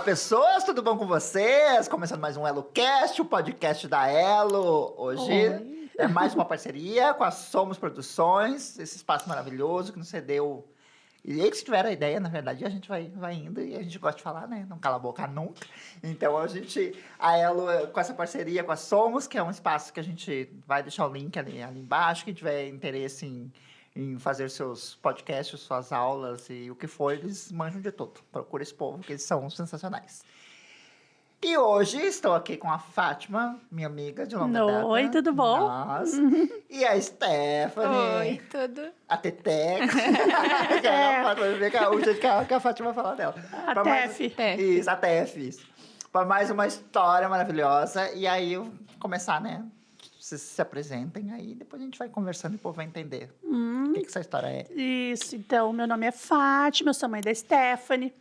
pessoas, tudo bom com vocês? Começando mais um EloCast, o podcast da Elo. Hoje é mais uma parceria com a Somos Produções, esse espaço maravilhoso que nos cedeu. E eles tiveram a ideia, na verdade, a gente vai indo e a gente gosta de falar, né? Não cala a boca nunca. Então a Elo, com essa parceria com a Somos, que é um espaço que a gente vai deixar o link ali embaixo, quem tiver interesse em fazer seus podcasts, suas aulas e o que for, eles manjam de tudo. Procura esse povo, que eles são sensacionais. E hoje estou aqui com a Fátima, minha amiga de longa data. Oi, tudo bom? Nossa. E a Stephanie. Oi, tudo. A Tetex. Vai ver o jeito que a Fátima vai falar dela. A Tef. Isso, a Tef. Isso. Para mais uma história maravilhosa. E aí, eu começar, né? Vocês se apresentem aí, depois a gente vai conversando e o povo vai entender o que essa história é. Isso, então, meu nome é Fátima, eu sou mãe da Stephanie,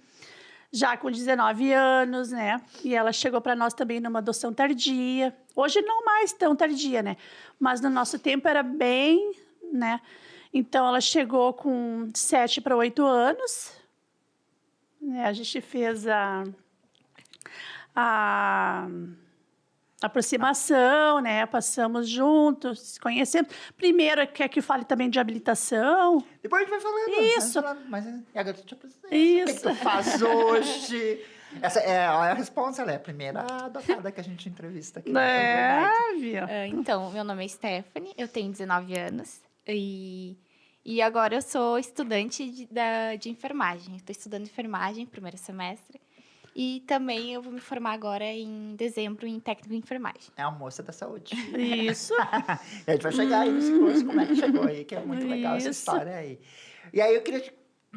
já com 19 anos, né? E ela chegou para nós também numa adoção tardia. Hoje não mais tão tardia, né? Mas no nosso tempo era bem, né? Então, ela chegou com 7 para 8 anos. Né? A gente fez a aproximação, né? Passamos juntos, conhecemos. Primeiro, quer que fale também de habilitação? Depois a gente vai falando. Isso. Mas agora eu te apresento. Isso. O que tu faz hoje? Essa é a resposta, ela é a primeira adotada que a gente entrevista aqui. Viu? Então, meu nome é Stephanie, eu tenho 19 anos e agora eu sou estudante de enfermagem. Estou estudando enfermagem, primeiro semestre. E também eu vou me formar agora em dezembro em técnico em enfermagem. É a moça da saúde. Isso. E a gente vai chegar aí nesse curso, como é que chegou aí, que é muito legal essa história aí. E aí eu queria,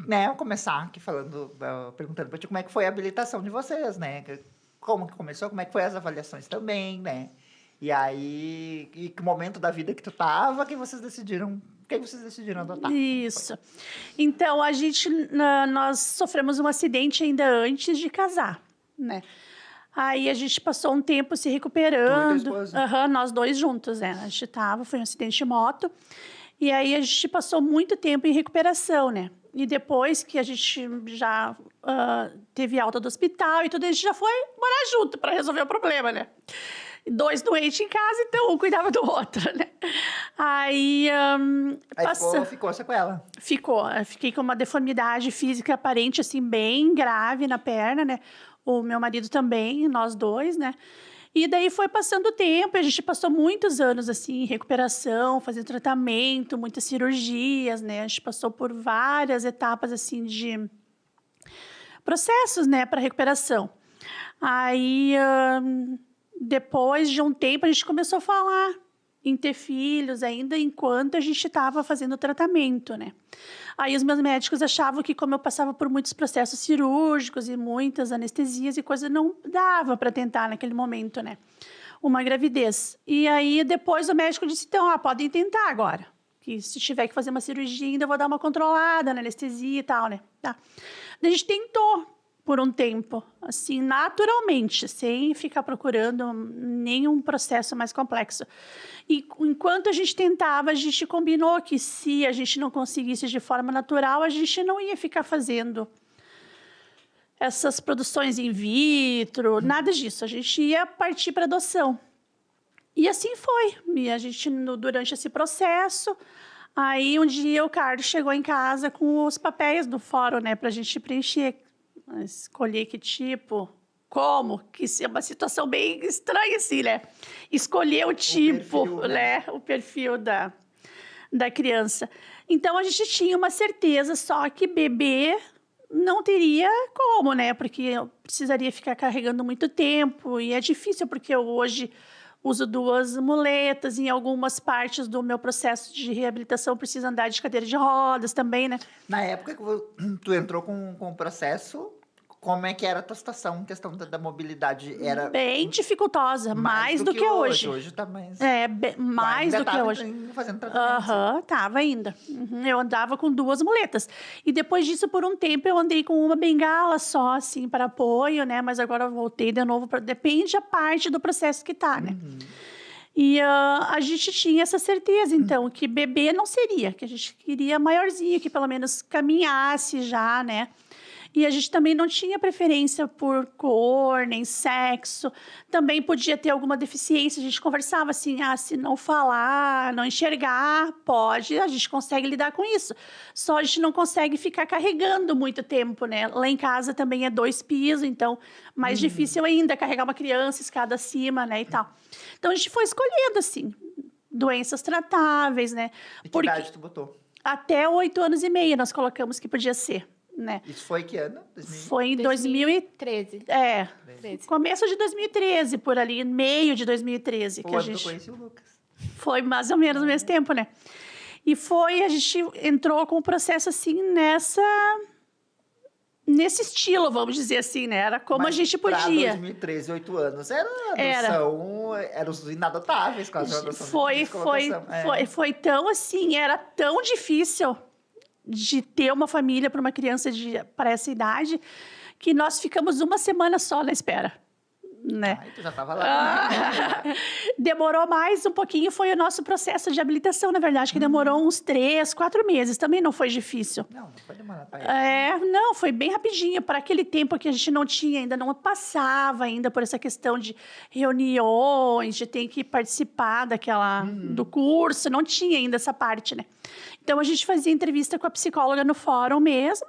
né, começar aqui falando, perguntando pra ti como é que foi a habilitação de vocês, né? Como que começou, como é que foi as avaliações também, né? E aí, e que momento da vida que tu tava que vocês decidiram adotar? Isso. Então, nós sofremos um acidente ainda antes de casar, né? Aí a gente passou um tempo se recuperando. Tu e tua esposa? Nós dois juntos, né? A gente foi um acidente de moto. E aí a gente passou muito tempo em recuperação, né? E depois que a gente já teve alta do hospital e tudo, a gente já foi morar junto para resolver o problema, né? 2 doentes em casa, então um cuidava do outro, né? Aí ficou a sequela. Fiquei com uma deformidade física aparente, assim, bem grave na perna, né? O meu marido também, nós dois, né? E daí foi passando o tempo, a gente passou muitos anos, assim, em recuperação, fazendo tratamento, muitas cirurgias, né? A gente passou por várias etapas, assim, de processos, né, para recuperação. Aí, depois de um tempo, a gente começou a falar em ter filhos, ainda enquanto a gente estava fazendo o tratamento, né? Aí os meus médicos achavam que, como eu passava por muitos processos cirúrgicos e muitas anestesias e coisa, não dava para tentar naquele momento, né? Uma gravidez. E aí depois o médico disse, então, podem tentar agora. Que se tiver que fazer uma cirurgia, ainda vou dar uma controlada na anestesia e tal, né? Tá. Daí a gente tentou por um tempo, assim, naturalmente, sem ficar procurando nenhum processo mais complexo. E enquanto a gente tentava, a gente combinou que se a gente não conseguisse de forma natural, a gente não ia ficar fazendo essas produções in vitro, nada disso. A gente ia partir para adoção. E assim foi. E a gente, durante esse processo, aí um dia o Carlos chegou em casa com os papéis do fórum, né, para a gente preencher. Escolher que tipo, como, que é uma situação bem estranha, assim, né? Escolher o tipo, o perfil da criança. Então, a gente tinha uma certeza só que bebê não teria como, né? Porque eu precisaria ficar carregando muito tempo e é difícil, porque eu hoje uso 2 muletas, em algumas partes do meu processo de reabilitação preciso andar de cadeira de rodas também, né? Na época que tu entrou com o processo, como é que era a tua situação, questão da mobilidade? Era bem dificultosa, mais do que hoje. Hoje tá mais... mais do que hoje. Fazendo tratamento. Tava ainda. Eu andava com 2 muletas. E depois disso, por um tempo, eu andei com uma bengala só, assim, para apoio, né? Mas agora eu voltei de novo. Depende a parte do processo que tá, né? E a gente tinha essa certeza, então, que bebê não seria. Que a gente queria maiorzinho, que pelo menos caminhasse já, né? E a gente também não tinha preferência por cor, nem sexo. Também podia ter alguma deficiência. A gente conversava assim, se não falar, não enxergar, pode, a gente consegue lidar com isso. Só a gente não consegue ficar carregando muito tempo, né? Lá em casa também é 2 pisos, então mais difícil ainda carregar uma criança, escada acima, né, e tal. Então a gente foi escolhendo, assim, doenças tratáveis, né? E que idade tu botou? Até 8 anos e meio nós colocamos que podia ser, né? Isso foi que ano? 2000? Foi em 2013. É, 13. começo de 2013, por ali, meio de 2013. Foi Que a o ano que eu gente conheci o Lucas. foi mais ou menos no mesmo tempo, né? E a gente entrou com o processo assim nesse estilo, vamos dizer assim, né? Era como Mas a gente pra podia. 2013, 8 anos, era Era. adoção, eram os inadotáveis com a adoção. Foi tão assim, era tão difícil de ter uma família para uma criança para essa idade que nós ficamos uma semana só na espera, né? Ai, tu já tava lá. Demorou mais um pouquinho, foi o nosso processo de habilitação, na verdade, que demorou uns 3, 4 meses. Também não foi difícil. Não foi demorar pra ele. Não, foi bem rapidinho. Para aquele tempo que a gente não tinha, ainda não passava ainda por essa questão de reuniões, de ter que participar do curso, não tinha ainda essa parte, né? Então, a gente fazia entrevista com a psicóloga no fórum mesmo,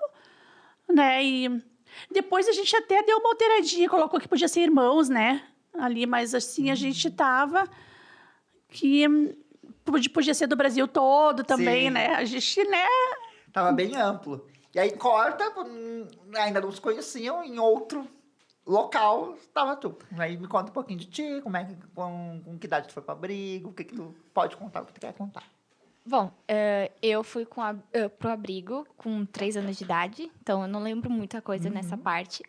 né? E depois a gente até deu uma alteradinha, colocou que podia ser irmãos, né? Ali, mas assim, a gente tava que podia ser do Brasil todo também, Sim. né? A gente, né? Tava bem amplo. E aí corta, ainda não se conheciam, em outro local tava tu. Aí me conta um pouquinho de ti, com que idade tu foi pro abrigo, o que tu pode contar, o que tu quer contar. Bom, eu fui pro abrigo com 3 anos de idade, então eu não lembro muita coisa nessa parte.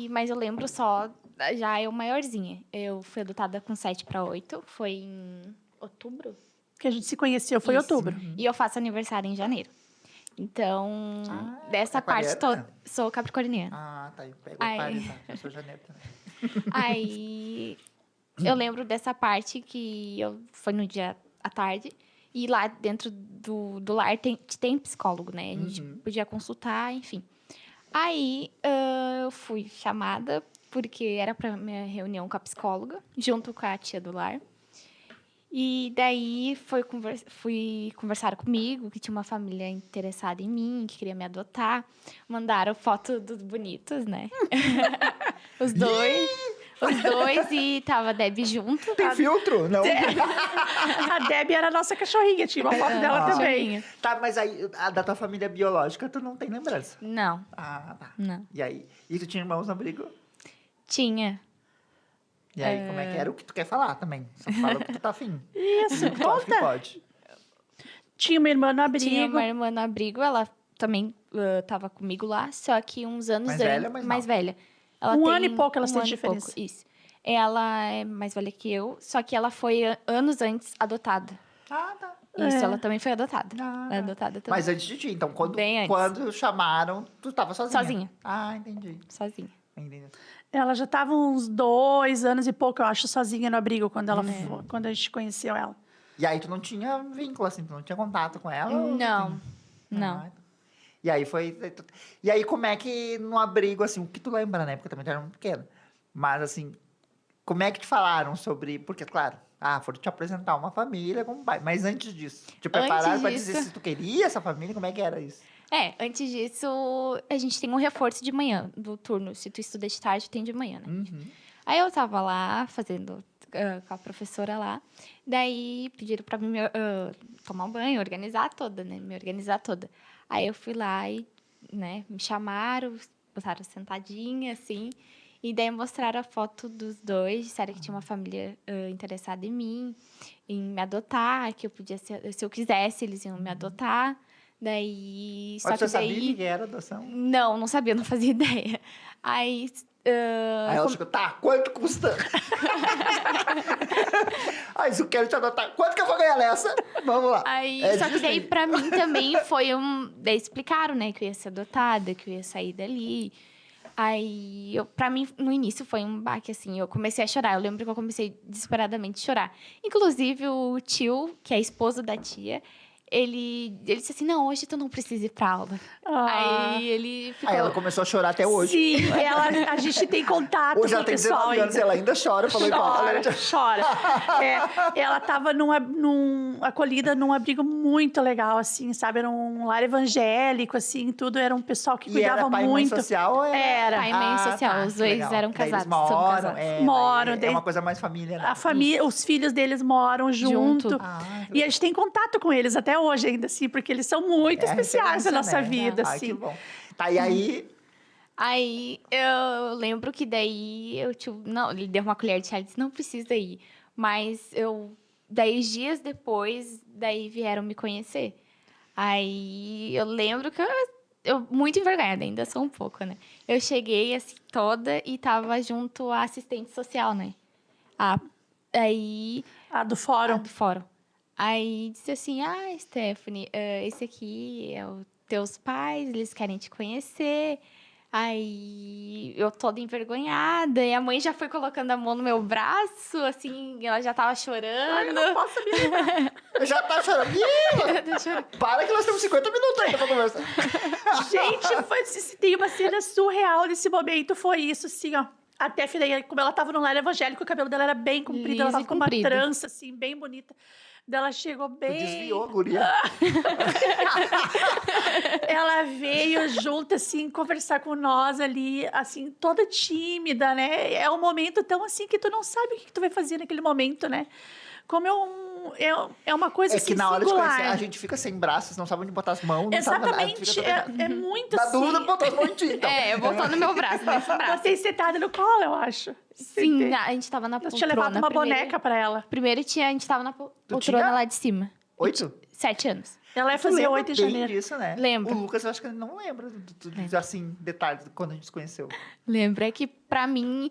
Mas eu lembro só, já eu maiorzinha. Eu fui adotada com 7 para 8, foi em outubro. Que a gente se conheceu foi em Isso. outubro. E eu faço aniversário em janeiro. Então, dessa parte, sou capricorniana. Ah, tá. Eu pego o Paris, tá? Eu sou janeiro também. Aí, eu lembro dessa parte que foi no dia à tarde. E lá dentro do lar tem psicólogo, né? A gente podia consultar, enfim. Aí, eu fui chamada, porque era para minha reunião com a psicóloga, junto com a tia do lar. E daí, fui conversar comigo, que tinha uma família interessada em mim, que queria me adotar. Mandaram foto dos bonitos, né? Os dois, e tava a Debbie junto. Tem filtro? Não. A Debbie era a nossa cachorrinha, tinha uma foto dela também. Tá, mas aí, da tua família biológica, tu não tem lembrança? Não. Ah, tá. Não. E aí? E tu tinha irmãos no abrigo? Tinha. E aí, como é que era o que tu quer falar também? Só fala o que tu tá afim. Isso, O que tu acha que conta. pode. Tinha uma irmã no abrigo. Tinha uma irmã no abrigo, ela também tava comigo lá, só que uns anos Mais velha, mais mais nova? velha. Ela Um tem ano e pouco elas têm ano e diferença. pouco, isso. Ela é mais velha que eu, só que ela foi anos antes adotada. Ah, tá. Isso, ela também foi adotada. Ah, Ela é adotada também. Mas antes de ti, então, Bem antes. quando chamaram, tu tava sozinha? Sozinha. Ah, entendi. Sozinha. Entendi. Ela já estava uns 2 anos e pouco, eu acho, sozinha no abrigo, quando a gente conheceu ela. E aí tu não tinha vínculo, assim, tu não tinha contato com ela? Não. Ah, e aí foi... E aí como é que no abrigo, assim, o que tu lembra, né? Porque também tu era muito pequeno. Mas, assim, como é que te falaram sobre... Porque, claro, foram te apresentar uma família como pai. Mas antes disso, te prepararam pra dizer se tu queria essa família? Como é que era isso? Antes disso, a gente tem um reforço de manhã, do turno. Se tu estuda de tarde, tem de manhã, né? Aí eu tava lá, fazendo com a professora lá. Daí, pediram pra mim tomar um banho, organizar toda, né? Me organizar toda. Aí eu fui lá e, né, me chamaram, botaram sentadinha, assim. E daí mostraram a foto dos dois, disseram que tinha uma família interessada em mim, em me adotar, que eu podia ser, se eu quisesse, eles iam me adotar. Daí, Mas você sabia que era adoção? Não sabia, não fazia ideia. Aí Aí ela chegou, tá, quanto custa? Aí, se eu quero te adotar, quanto que eu vou ganhar nessa? Vamos lá. Aí, só que daí, pra mim, também foi Daí explicaram, né, que eu ia ser adotada, que eu ia sair dali. Aí, pra mim, no início, foi um baque, assim. Eu comecei a chorar. Eu lembro que eu comecei desesperadamente a chorar. Inclusive, o tio, que é esposo da tia, ele disse assim, não, hoje tu não precisa ir pra aula. Aí ele ficou... Aí ela começou a chorar até hoje. Sim, a gente tem contato Hoje com ela o tem pessoal 19 anos e ela ainda chora. Falou igual. Chora. Ela estava acolhida num abrigo muito legal, assim, sabe? Era um lar evangélico, assim, tudo. Era um pessoal que cuidava era pai, muito. Mãe social? Ou Era. Pai e mãe social, os dois legal. eram Daí eles casados, são moram, casados. Moram, É daí- uma coisa mais família, né? A família, os filhos deles moram junto. Ah, E a gente tem contato com eles até hoje ainda, assim, porque eles são muito especiais na nossa vida, Ai, assim. que bom. Tá, e aí... Aí eu lembro que daí eu tipo, não, ele deu uma colher de chá e disse, não precisa ir. Mas daí dias depois, daí vieram me conhecer. Aí eu lembro que eu muito envergonhada, ainda sou um pouco, né? Eu cheguei assim toda e tava junto à assistente social, né? Aí Do fórum. do fórum. Aí disse assim, Stephanie, esse aqui é os teus pais, eles querem te conhecer. Aí eu toda envergonhada, e a mãe já foi colocando a mão no meu braço, assim, ela já tava chorando. Ai, eu não posso me... Eu já tá chorando. Para que nós temos 50 minutos ainda pra conversar. Gente, se tem uma cena surreal nesse momento, foi isso, assim, ó. A Tef, daí, como ela tava no lar evangélico, o cabelo dela era bem comprido, Liso ela e tava com uma comprido. trança, assim, bem bonita. Daí ela chegou Tu bem... desviou, guria. Ela veio junto, assim, conversar com nós ali, assim, toda tímida, né? É um momento tão assim que tu não sabe o que tu vai fazer naquele momento, né? Como é uma coisa É assim, que na hora singular. de conhecer, a gente fica sem braços, não sabe onde botar as mãos. Não sabe nada, Exatamente, fica é muito na assim. dúvida, botou as mãos em ti, então. Botou no meu braço, nesse braço. Botei sentada no colo, eu acho. Sim, a gente tava na Eu poltrona. tinha levado uma primeiro- boneca pra ela. Primeiro a gente tava na poltrona tinha? lá de cima. 8? 7 anos. Ela ia Tu fazer lembra 8 em bem janeiro. disso, né? Lembro. O Lucas, eu acho que ele não lembra, assim, detalhes de quando a gente se conheceu. Lembro, é que pra mim,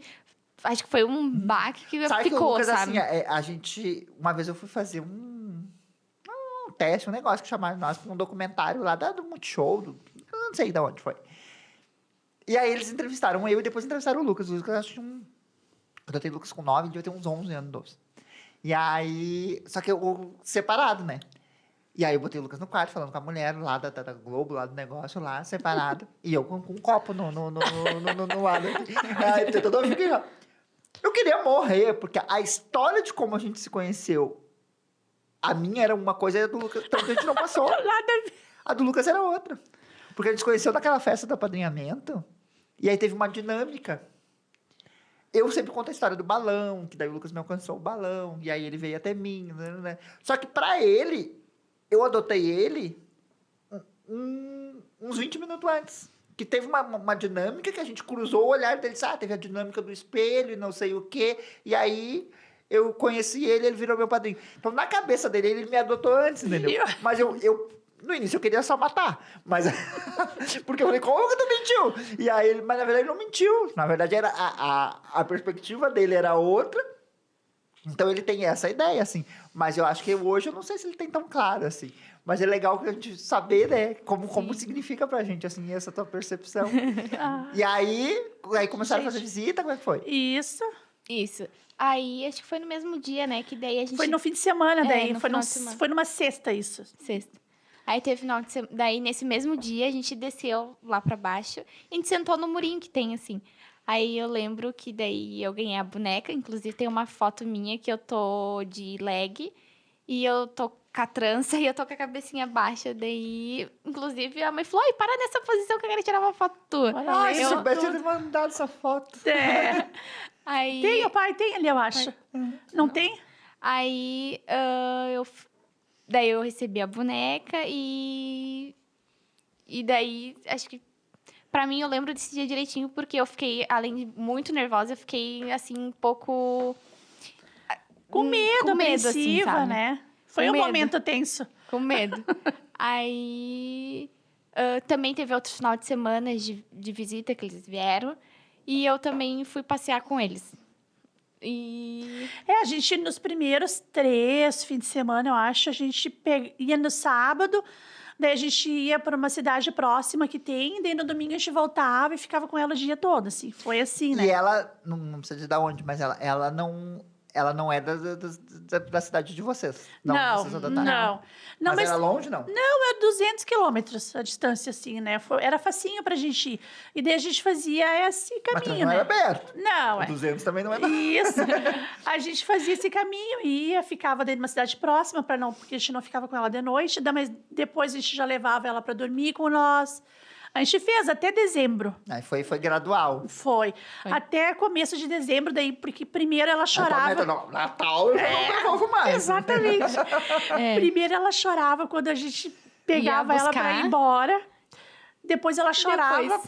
acho que foi um baque que Sabe que o ficou, Lucas, sabe? assim, a gente... Uma vez eu fui fazer um teste, um negócio que chamaram nós para um documentário lá do Multishow, eu não sei de onde foi. E aí eles entrevistaram eu e depois entrevistaram o Lucas. O Lucas, acho que quando eu tenho Lucas com 9, ele devia ter uns 11 anos, 12. E aí... Só que eu separado, né? E aí eu botei o Lucas no quarto, falando com a mulher lá da Globo, lá do negócio, lá, separado. E eu com um copo no lado aqui. Aí tentando ouvir aqui, ó. Eu queria morrer, porque a história de como a gente se conheceu, a minha era uma coisa e a do Lucas, então a gente não passou. A do Lucas era outra. Porque a gente se conheceu naquela festa do apadrinhamento, e aí teve uma dinâmica. Eu sempre conto a história do balão, que daí o Lucas me alcançou o balão, e aí ele veio até mim, né? Só que pra ele, eu adotei ele uns 20 minutos antes. Que teve uma dinâmica que a gente cruzou o olhar dele. Teve a dinâmica do espelho e não sei o quê. E aí eu conheci ele virou meu padrinho. Então, na cabeça dele, ele me adotou antes, entendeu? Mas no início, eu queria só matar. Mas... Porque eu falei, como que tu mentiu? E aí, mas na verdade, ele não mentiu. Na verdade, era a perspectiva dele era outra. Então, ele tem essa ideia, assim. Mas eu acho que hoje, eu não sei se ele tem tão claro, assim. Mas é legal a gente saber, né? Como significa pra gente, assim, essa tua percepção. E aí começaram a fazer visita, como é que foi? Isso. Aí, acho que foi no mesmo dia, né? Que daí a gente... Foi no fim de semana, daí. no Foi, final de semana. foi numa sexta, isso. Sexta. Aí teve final de semana. Daí, nesse mesmo dia, a gente desceu lá pra baixo. E a gente sentou no murinho que tem, assim. Aí eu lembro que daí eu ganhei a boneca. Inclusive, tem uma foto minha que eu tô de leg. E eu tô com a trança e eu tô com a cabecinha baixa. Daí, inclusive, a mãe falou, ai, para nessa posição que eu quero tirar uma foto tua. Ai, se eu soubesse, eu ter mandado essa foto. Aí, Tem, o pai tem ali, eu acho. Não tem? aí daí eu recebi a boneca e daí, acho que pra mim, eu lembro desse dia direitinho, porque eu fiquei, além de muito nervosa, eu fiquei, assim, um pouco... Com medo, assim, apreensiva, sabe? né? Foi Com um medo. momento tenso. Com medo. Aí, também teve outro final de semana de visita que eles vieram. E eu também fui passear com eles. E... A gente, nos primeiros 3 fins de semana, eu acho, a gente ia no sábado, daí a gente ia para uma cidade próxima que tem, daí no domingo a gente voltava e ficava com ela o dia todo, assim. Foi assim, né? E ela, não precisa dizer de onde, mas ela não... ela não é da cidade de vocês. Não, vocês adotaram. não. Não, Mas era longe, não? Não, é 200 quilômetros a distância, assim, né? Era facinho pra gente ir. E daí a gente fazia esse Mas caminho, não né? era perto. Não, 200 também não é nada. Isso. A gente fazia esse caminho, ia, ficava dentro de uma cidade próxima, porque a gente não ficava com ela de noite, mas depois a gente já levava ela para dormir com nós. A gente fez até dezembro. Aí foi gradual. Foi. Até começo de dezembro, daí, porque primeiro ela Aí chorava. promete, não, Natal eu já não devolvo mais. Exatamente. Primeiro ela chorava quando a gente pegava ela para ir embora. Depois ela chorava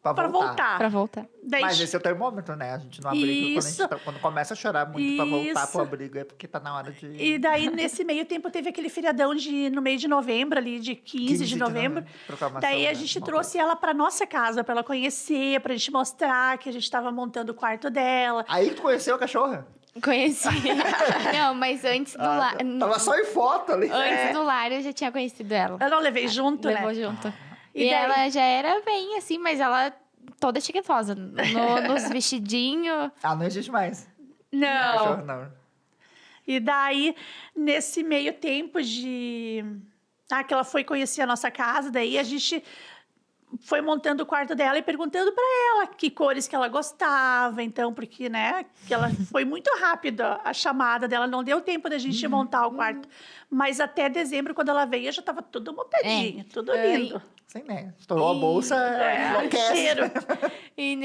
para voltar. Pra voltar. Daí, Mas esse é o termômetro, né? A gente não abriga Isso. quando começa a chorar muito pra voltar Isso. pro abrigo, é porque tá na hora de... E daí, nesse meio tempo, teve aquele feriadão no meio de novembro, ali, de 15 de novembro. Proclamação, Daí a né? gente Uma trouxe ela pra nossa casa, pra ela conhecer, pra gente mostrar que a gente tava montando o quarto dela. Aí que tu conheceu a cachorra? Conheci. Não, mas antes do lar. Tava só em foto ali. Antes do lar, eu já tinha conhecido ela. Eu não levei junto, Levou né? junto. E E daí- ela já era bem assim, mas ela toda chiquetosa. Nos vestidinhos. Ah, não existe mais. Não. Cachorro, não. E daí, nesse meio tempo que ela foi conhecer a nossa casa, daí a gente foi montando o quarto dela e perguntando para ela que cores que ela gostava, então, porque, né, que ela foi muito rápido a chamada dela, não deu tempo da gente montar o quarto. Mas até dezembro, quando ela veio, já estava tudo montadinho, tudo lindo. Sem né? Estourou a bolsa, enlouquece. Cheiro. E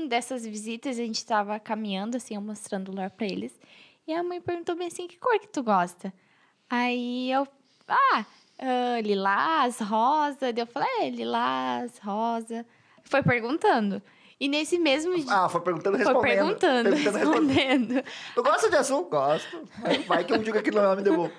dessas visitas, a gente tava caminhando, assim, eu mostrando o lar pra eles. E a mãe perguntou bem assim, que cor que tu gosta? Aí eu... lilás, rosa. Daí eu falei, lilás, rosa. Foi perguntando. E nesse mesmo dia... Ah, foi perguntando, Foi respondendo. perguntando, respondendo. respondendo. Tu gosta de azul? Gosto. Vai que eu digo aquilo não me devolvo.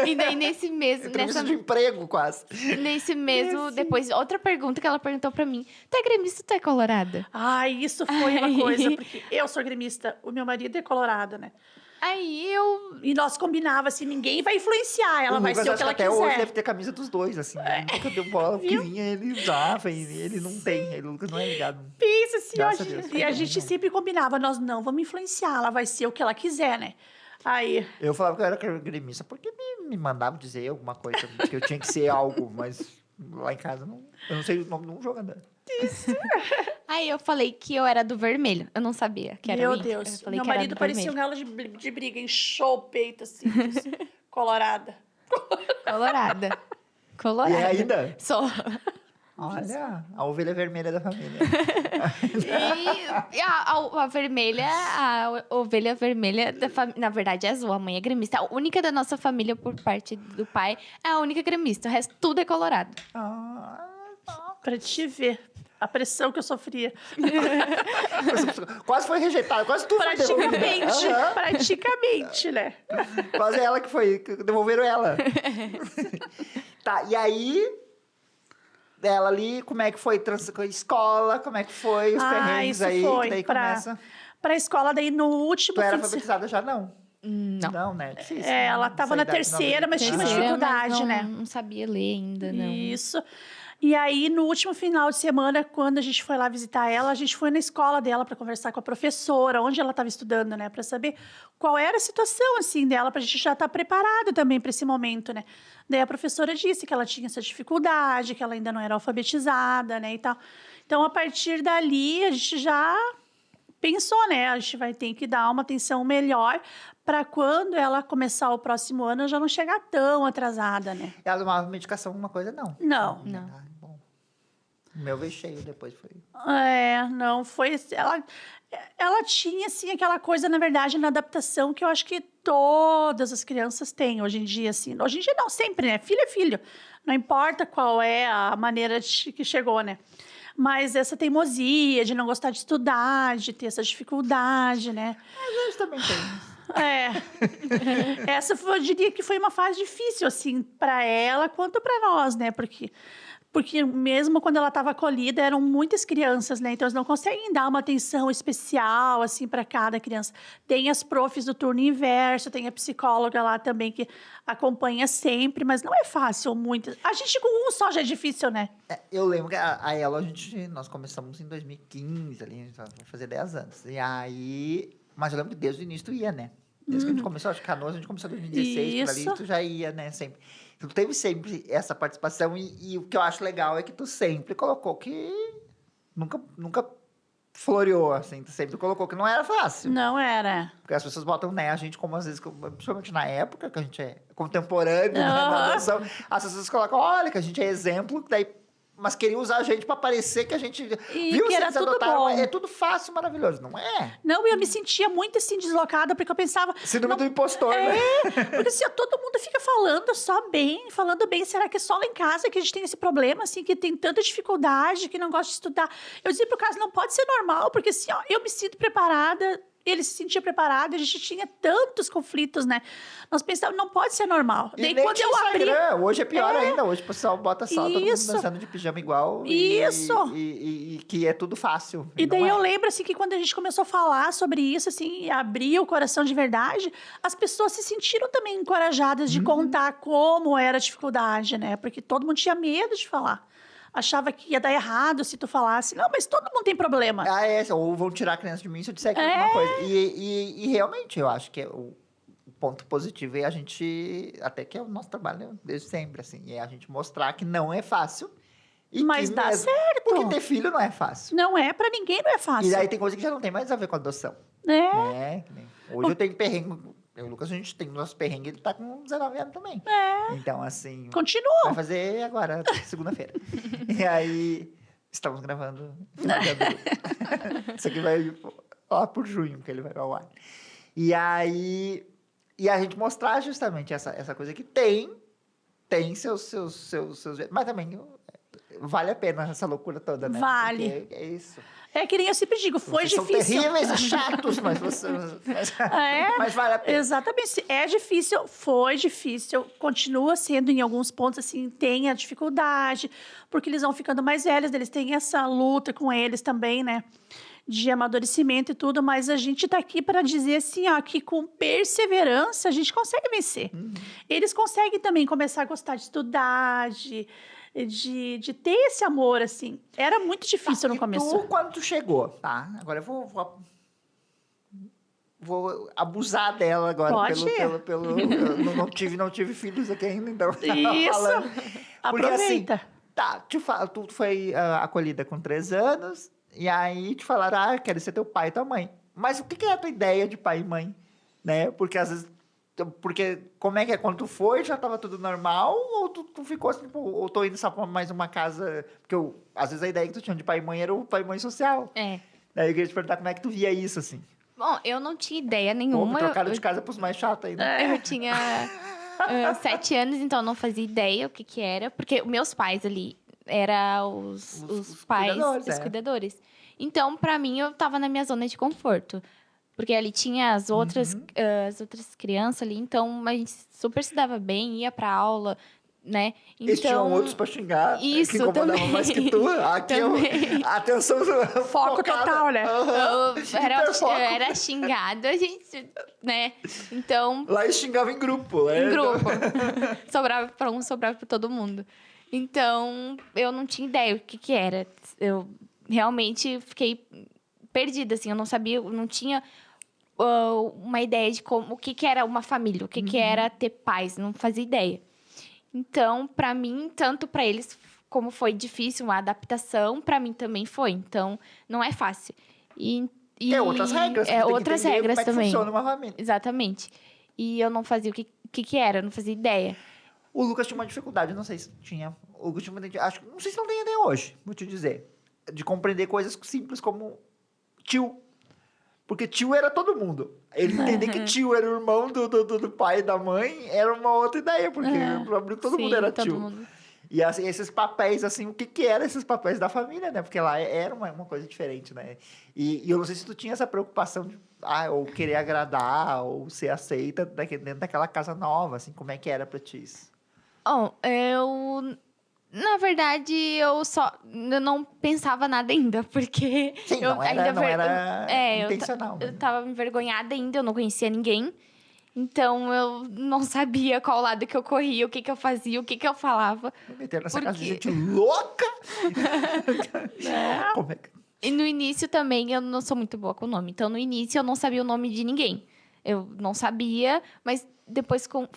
E daí, nesse mesmo... Entrevista de emprego, quase. Nesse mesmo... Depois, outra pergunta que ela perguntou pra mim. Tu é gremista ou tu é colorada? Ai, isso foi uma coisa, porque eu sou gremista, o meu marido é colorado, né? Aí eu... E nós combinava assim, ninguém vai influenciar, ela O vai Lucas, ser o acho que ela até hoje quiser. deve ter camisa dos dois, assim. Nunca deu bola, o que vinha ele usava e ele não tem. Aí o Lucas não é ligado. Pensa assim, Graças ó, a Deus, e foi a bom, gente né? sempre combinava, nós não vamos influenciar, ela vai ser o que ela quiser, né? Aí, Eu falava que eu era gremista porque me mandava dizer alguma coisa, que eu tinha que ser algo, mas lá em casa eu não sei o nome de um jogador. Aí eu falei que eu era do vermelho. Eu não sabia que era meu o Inter. Deus, Eu falei meu que era marido do parecia um vermelho. galo de briga, inchou o peito assim, colorada. Colorada. E Colorada. é ainda? Sou. Olha, a ovelha vermelha da família. E a vermelha, a ovelha vermelha, na verdade é azul, a mãe é gremista. A única da nossa família, por parte do pai, é a única gremista. O resto tudo é colorado. Pra te ver a pressão que eu sofria. Quase foi rejeitada, quase tudo foi devolvido. Praticamente, Aham. praticamente, né? Quase ela que foi, que devolveram ela. Tá, e aí, ela ali, como é que foi? Escola, como é que foi? Os perrengues isso aí, foi que daí começa... pra escola, daí no último Tu era fim de alfabetizada já? Não. Não. Não, né? Difícil. Ela né? tava Essa na idade terceira, mas tinha uma Aham. dificuldade, mas não, né? Não sabia ler ainda, não. Isso. E aí, no último final de semana, quando a gente foi lá visitar ela, a gente foi na escola dela para conversar com a professora, onde ela estava estudando, né? Para saber qual era a situação, assim, dela, para a gente já estar preparado também para esse momento, né? Daí a professora disse que ela tinha essa dificuldade, que ela ainda não era alfabetizada, né? E tal. Então, a partir dali, a gente já pensou, né? A gente vai ter que dar uma atenção melhor para quando ela começar o próximo ano, já não chegar tão atrasada, né? Ela tomava medicação, alguma coisa? Não. Não. Não. Ah, bom. O meu veio cheio depois, foi... Não foi. Ela tinha, assim, aquela coisa, na verdade, na adaptação que eu acho que todas as crianças têm hoje em dia, assim. Hoje em dia, não, sempre, né? Filho é filho. Não importa qual é a maneira que chegou, né? Mas essa teimosia de não gostar de estudar, de ter essa dificuldade, né? Às vezes também tem. Essa eu diria que foi uma fase difícil, assim, para ela quanto para nós, né? Porque mesmo quando ela estava acolhida, eram muitas crianças, né? Então, eles não conseguem dar uma atenção especial, assim, para cada criança. Tem as profs do turno inverso, tem a psicóloga lá também que acompanha sempre, mas não é fácil, muitas. A gente com um só já é difícil, né? Eu lembro que a ela, nós começamos em 2015, ali, vai fazer 10 anos. E aí, Mas eu lembro que desde o início tu ia, né? Desde que a gente começou, acho que Canoas, a gente começou em 2016, por ali, Isso. tu já ia, né? Sempre. Tu teve sempre essa participação e o que eu acho legal é que tu sempre colocou que nunca floreou, assim. Tu sempre colocou que não era fácil. Não era. Porque as pessoas botam, né, a gente como às vezes, principalmente na época que a gente é contemporâneo, né, na Aham. dança, as pessoas colocam, olha, que a gente é exemplo, daí, mas queriam usar a gente pra parecer que a gente viu, que era eles tudo adotaram, bom. é tudo fácil, maravilhoso, não é? Não, eu me sentia muito assim, deslocada, porque eu pensava... Síndrome do impostor, né? Porque assim, ó, todo mundo fica falando bem. Será que é só lá em casa que a gente tem esse problema, assim, que tem tanta dificuldade, que não gosta de estudar? Eu dizia pro Carlos, não pode ser normal, porque assim, ó, eu me sinto preparada, ele se sentia preparado, a gente tinha tantos conflitos, né? Nós pensávamos, não pode ser normal. E Daí nem quando tinha eu abri... Instagram, hoje é pior ainda, hoje o pessoal bota só todo mundo Isso. dançando de pijama igual. Isso. E que é tudo fácil. E daí não eu é. lembro, assim, que quando a gente começou a falar sobre isso, assim, e abrir o coração de verdade, as pessoas se sentiram também encorajadas de contar como era a dificuldade, né? Porque todo mundo tinha medo de falar. Achava que ia dar errado se tu falasse. Não, mas todo mundo tem problema. Ah, é, ou vão tirar a criança de mim se eu disser que é alguma coisa. E realmente, eu acho que o ponto positivo é a gente, até que é o nosso trabalho desde sempre, assim, é a gente mostrar que não é fácil. E Mas que dá certo. Porque ter filho não é fácil. Não é, pra ninguém não é fácil. E daí tem coisa que já não tem mais a ver com adoção. É. Né? Que nem- Hoje eu tenho perrengue. Eu e o Lucas, a gente tem nosso perrengue, ele tá com 19 anos também. Então, assim. Continua. Vai fazer agora, segunda-feira. E aí, estamos gravando no final de abril. Isso aqui vai lá por junho, que ele vai ao ar. E aí, e a gente mostrar justamente essa coisa que tem seus... Mas também vale a pena essa loucura toda, né? Vale. Porque é isso. É que nem eu sempre digo, foi Vocês difícil. são terríveis e chatos, mas É, mas vale a pena. exatamente. É difícil, foi difícil, continua sendo em alguns pontos, assim, tem a dificuldade, porque eles vão ficando mais velhos, eles têm essa luta com eles também, né? De amadurecimento e tudo, mas a gente tá aqui para dizer assim, ó, que com perseverança a gente consegue vencer. Eles conseguem também começar a gostar de estudar, de ter esse amor, assim. Era muito difícil no E começo. tu, quando tu chegou, tá? Agora eu vou abusar dela agora. Pode. Eu não tive filhos aqui ainda, então... Isso. Porque assim, Aproveita. tá, tu foi acolhida com 3 anos, e aí te falaram, quero ser teu pai e tua mãe. Mas o que é a tua ideia de pai e mãe? Né? Porque às vezes... Porque como é que é? Quando tu foi, já tava tudo normal? Ou tu ficou assim, tipo, ou tô indo só pra mais uma casa... Porque às vezes a ideia que tu tinha de pai e mãe era o pai e mãe social. É. Daí eu queria te perguntar como é que tu via isso, assim. Bom, eu não tinha ideia Pô, nenhuma. trocaram de casa pros mais chatos aí, né? Eu tinha 7 anos, então eu não fazia ideia o que era. Porque meus pais ali eram os pais, cuidadores, os cuidadores. Então, pra mim, eu tava na minha zona de conforto. Porque ali tinha as outras crianças ali, então a gente super se dava bem, ia pra aula, né? Então, Eles tinham outros pra xingar, Isso, que incomodavam também. mais que tu. Aqui atenção Foco focada. total, né? Aham. eu era xingado, a gente, né? Então, Lá eles xingavam em grupo, né? em grupo. Sobrava pra um, sobrava pra todo mundo. Então, eu não tinha ideia o que era. Eu realmente fiquei perdida, assim. Eu não sabia, eu não tinha uma ideia de o que era uma família, o que era ter pais. Não fazia ideia. Então, pra mim, tanto pra eles como foi difícil uma adaptação, pra mim também foi. Então, não é fácil. E É outras regras. É tu tem que outras entender regras como é que também. funciona uma família. Exatamente. E eu não fazia o que era, eu não fazia ideia. O Lucas tinha uma dificuldade, não sei se tinha. O Lucas tinha uma dificuldade, não sei se não tem até hoje, vou te dizer. De compreender coisas simples como tio. Porque tio era todo mundo. Ele entender que tio era o irmão do pai e da mãe era uma outra ideia, porque todo mundo era todo tio. mundo. E assim, esses papéis, assim, o que eram esses papéis da família, né? Porque lá era uma coisa diferente, né? E eu não sei se tu tinha essa preocupação de ou querer agradar, ou ser aceita dentro daquela casa nova, assim, como é que era pra ti isso? Bom, na verdade, eu não pensava nada ainda, porque Sim, eu não era eu intencional. eu tava envergonhada ainda, eu não conhecia ninguém. Então, eu não sabia qual lado que eu corria, o que eu fazia, o que eu falava. Meter nessa casa de Porque- gente louca. Como é que... E no início também eu não sou muito boa com o nome. Então, no início eu não sabia o nome de ninguém. Eu não sabia, mas depois, com o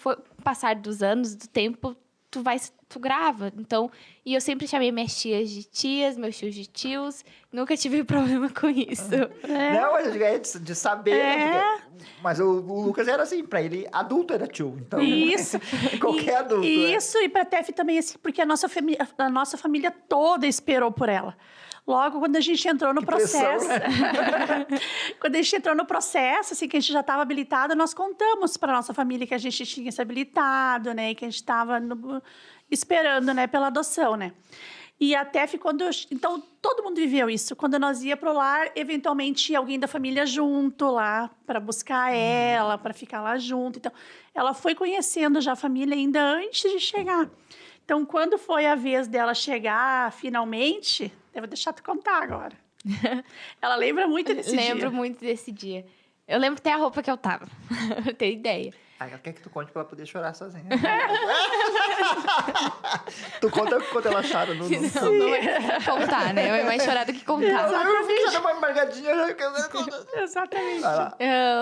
passar dos anos, do tempo, tu grava. Então, e eu sempre chamei minhas tias de tias, meus tios de tios. Nunca tive problema com isso. Não, mas é de saber, né? Mas o Lucas era assim, pra ele, adulto era tio. Então, Isso. qualquer adulto. Isso, e pra Tef também, assim, porque a nossa família toda esperou por ela. Logo, quando a gente entrou no processo... Quando a gente entrou no processo, assim, que a gente já estava habilitada, nós contamos para nossa família que a gente tinha se habilitado, né? E que a gente estava esperando, né? Pela adoção, né? E a Tef, então, todo mundo viveu isso. Quando nós ia pro lar, eventualmente ia alguém da família junto lá para buscar ela, para ficar lá junto. Então, ela foi conhecendo já a família ainda antes de chegar. Então, quando foi a vez dela chegar, finalmente... Eu vou deixar tu contar agora. Ela lembra muito desse dia. Lembro muito desse dia. Eu lembro até a roupa que eu tava. Eu tenho ideia. Ela quer que tu conte pra ela poder chorar sozinha. Tu conta quando ela chora. Não vai contar, né? Vai mais chorar do que contar. Eu vi que já deu uma embargadinha. Exatamente.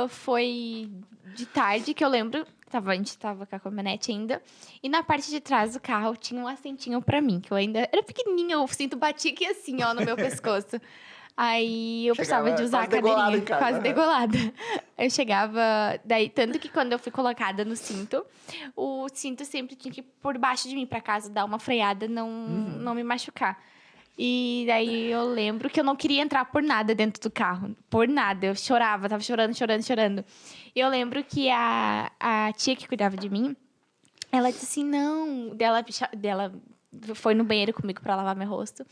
Foi de tarde que eu lembro... A gente tava com a caminhonete ainda. E na parte de trás do carro tinha um assentinho pra mim. Que eu ainda era pequenininha. O cinto batia aqui assim, ó, no meu pescoço. Aí eu precisava de usar a cadeirinha. Quase degolada. Eu chegava... Daí, tanto que quando eu fui colocada no cinto, o cinto sempre tinha que ir por baixo de mim, pra caso dar uma freada, não me machucar. E daí eu lembro que eu não queria entrar por nada dentro do carro. Por nada. Eu chorava, tava chorando. E eu lembro que a tia que cuidava de mim, ela disse assim, não... Dela foi no banheiro comigo pra lavar meu rosto.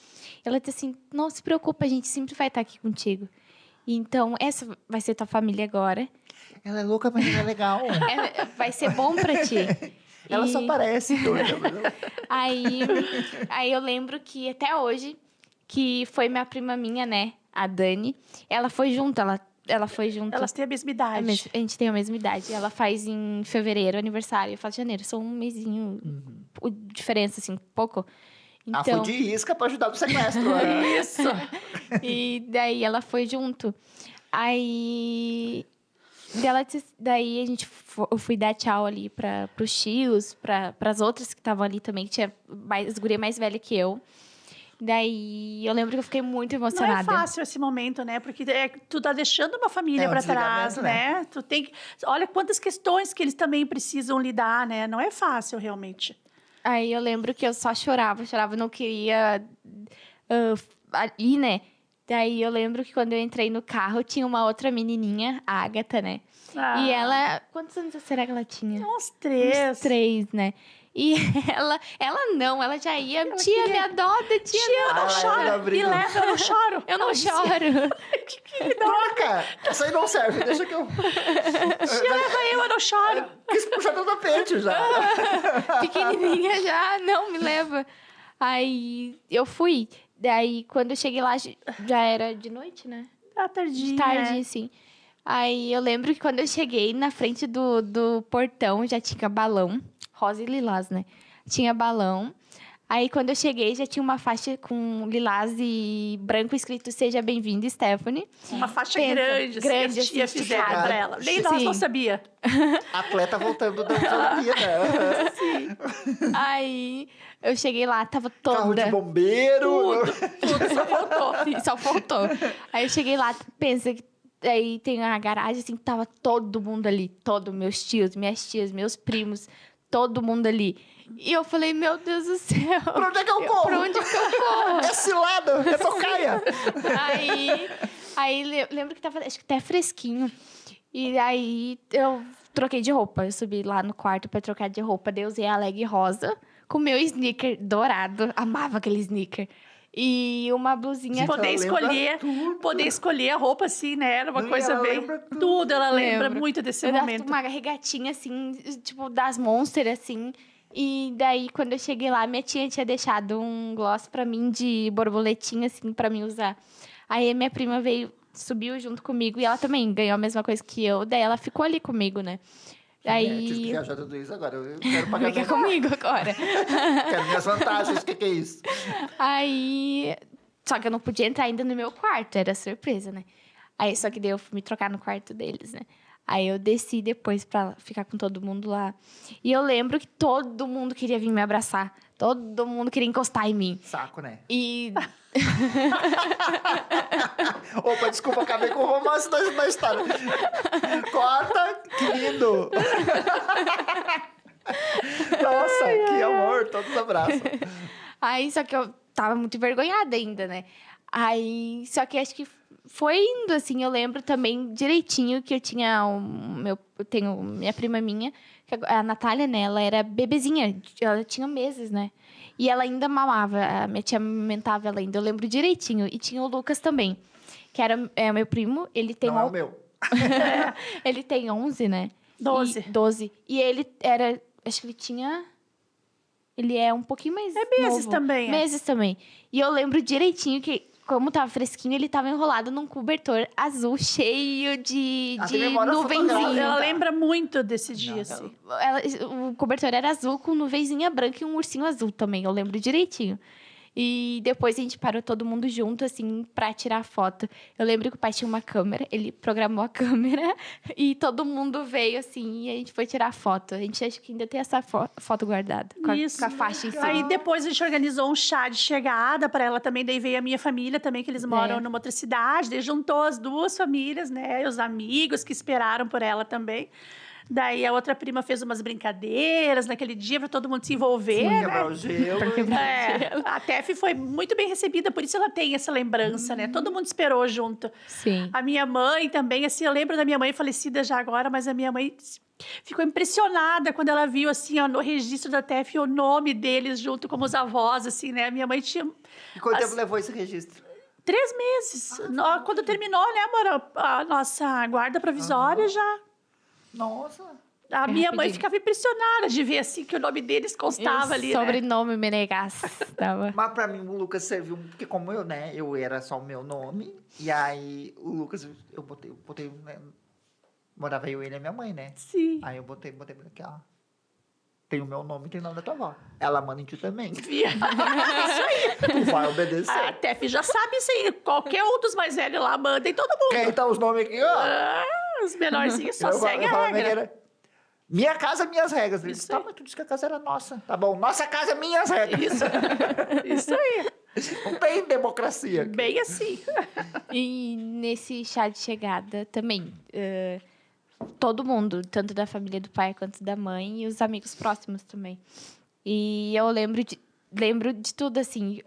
Ela disse assim, não se preocupa, a gente sempre vai estar aqui contigo. Então, essa vai ser tua família agora. Ela é louca, mas ela é legal. Vai ser bom pra ti. Ela só parece doida. Aí eu lembro que até hoje, que foi minha prima minha, né? A Dani. Ela foi junto, ela foi junto. Elas têm a mesma idade. A gente tem a mesma idade. Ela faz em fevereiro, aniversário. Eu faço janeiro. Só um mesinho. Diferença, assim, pouco. Então... foi de isca pra ajudar no sequestro. Isso. E daí ela foi junto. Aí... Daí eu fui dar tchau ali pros tios, pras outras que estavam ali também, que tinha as gurias mais velha que eu. Daí eu lembro que eu fiquei muito emocionada. Não é fácil esse momento, né? Porque tu tá deixando uma família pra trás, né? Tu tem que... Olha quantas questões que eles também precisam lidar, né? Não é fácil, realmente. Aí eu lembro que eu só chorava, não queria ir, né? Daí eu lembro que quando eu entrei no carro, tinha uma outra menininha, a Agatha, né? E ela... Quantos anos será que ela tinha? Uns 3. Uns 3, né? E ela já ia... Tia, me adota, tia, eu não choro. Me leva, eu não choro. Eu não choro. Que troca! Essa aí não serve, deixa que eu... Tia, leva eu não choro. Quis puxar do tapete já. Pequenininha já, não, me leva. Aí eu fui... Daí, quando eu cheguei lá, já era de noite, né? Tardinha. De tarde, sim. Aí, eu lembro que quando eu cheguei na frente do portão, já tinha balão. Rosa e lilás, né? Tinha balão. Aí, quando eu cheguei, já tinha uma faixa com lilás e branco escrito Seja Bem-vinda, Stephanie. Uma faixa grande, assim, a tia fizeram pra ela. Nem nós não sabia. Atleta voltando da Olimpíada. Sim. Aí, eu cheguei lá, tava toda... Carro de bombeiro. Tudo, só faltou. Aí, eu cheguei lá, pensa que aí tem a garagem, assim, tava todo mundo ali. Todos meus tios, minhas tias, meus primos, todo mundo ali. E eu falei, meu Deus do céu. Pra onde é que eu corro? Pra onde que eu corro? É cilada, é tocaia. Aí lembro que tava, acho que até fresquinho. E aí eu troquei de roupa. Eu subi lá no quarto pra trocar de roupa. Daí eu usei a leg rosa com meu sneaker dourado. Amava aquele sneaker. E uma blusinha... Poder escolher a roupa, assim, né? Era uma coisa bem... Tudo ela lembra muito desse momento. Uma regatinha, assim, tipo, das Monster, assim. E daí, quando eu cheguei lá, minha tia tinha deixado um gloss pra mim de borboletinha, assim, pra mim usar. Aí, minha prima subiu junto comigo e ela também ganhou a mesma coisa que eu. Daí, ela ficou ali comigo, né? Aí... Tive que viajar tudo isso agora. Eu quero pagar... Fica comigo agora. Quero minhas vantagens. O que é isso? Aí... Só que eu não podia entrar ainda no meu quarto, era surpresa, né? Aí, só que daí eu fui me trocar no quarto deles, né? Aí eu desci depois pra ficar com todo mundo lá. E eu lembro que todo mundo queria vir me abraçar. Todo mundo queria encostar em mim. Saco, né? E Opa, desculpa, acabei com o romance da história. Corta, que lindo. Nossa, que amor, todos abraçam. aí, só que eu tava muito envergonhada ainda, né? Aí, só que acho que foi indo, assim. Eu lembro também direitinho que eu tinha eu tenho minha prima minha, que a Natália, né? Ela era bebezinha, ela tinha meses, né? E ela ainda mamava, a minha tia amamentava ela ainda. Eu lembro direitinho. E tinha o Lucas também, que era meu primo. Ele tem Não é o meu. ele tem 11, né? 12. 12. E ele era... Acho que ele tinha... Ele é um pouquinho mais meses novo. também, é. Meses também. E eu lembro direitinho que, como tava fresquinho, ele tava enrolado num cobertor azul cheio de tem memória nuvenzinha. fotográfica. Ela Tá. lembra muito desse dia, Nossa. assim. O cobertor era azul com nuvenzinha branca e um ursinho azul também. Eu lembro direitinho. E depois a gente parou todo mundo junto, assim, pra tirar foto. Eu lembro que o pai tinha uma câmera, ele programou a câmera e todo mundo veio, assim, e a gente foi tirar foto. A gente acha que ainda tem essa foto guardada, Isso. com a faixa em cima. Aí depois a gente organizou um chá de chegada para ela também. Daí veio a minha família também, que eles moram numa outra cidade. Daí juntou as duas famílias, né? E os amigos que esperaram por ela também. Daí a outra prima fez umas brincadeiras naquele dia para todo mundo se envolver, né? Quebrar o gelo. A Tef foi muito bem recebida, por isso ela tem essa lembrança, né? Todo mundo esperou junto. Sim. A minha mãe também, assim, eu lembro da minha mãe falecida já agora, mas a minha mãe ficou impressionada quando ela viu, assim, ó, no registro da Tef, o nome deles junto como os avós, assim, né? A minha mãe tinha... E quanto tempo levou esse registro? 3 meses. Quando terminou, né, amor, a nossa guarda provisória já... Nossa. A minha mãe rapidinho. ficava impressionada de ver, assim, que o nome deles constava ali, né? Sobrenome Menegas. Tava. Mas pra mim o Lucas serviu, porque como eu, né, eu era só o meu nome, e aí o Lucas, eu botei, né, morava eu, ele e a minha mãe, né? Sim. Aí eu botei aqui, ó. Tem o meu nome e tem o nome da tua avó. Ela manda em ti também. Via. Isso aí. Tu vai obedecer. A Tef já sabe isso aí. Qualquer um dos mais velhos lá manda em todo mundo. Quem tá os nomes aqui, ó? Os menorzinhos só Eu seguem a falava que regra. era minha casa, minhas regras. Ele Isso disse, tá, aí. mas tu disse que a casa era nossa. Tá bom, nossa casa, minhas regras. Isso. Isso aí. Não tem democracia. Bem assim. E nesse chá de chegada também, todo mundo, tanto da família do pai quanto da mãe e os amigos próximos também. E eu lembro de tudo, assim.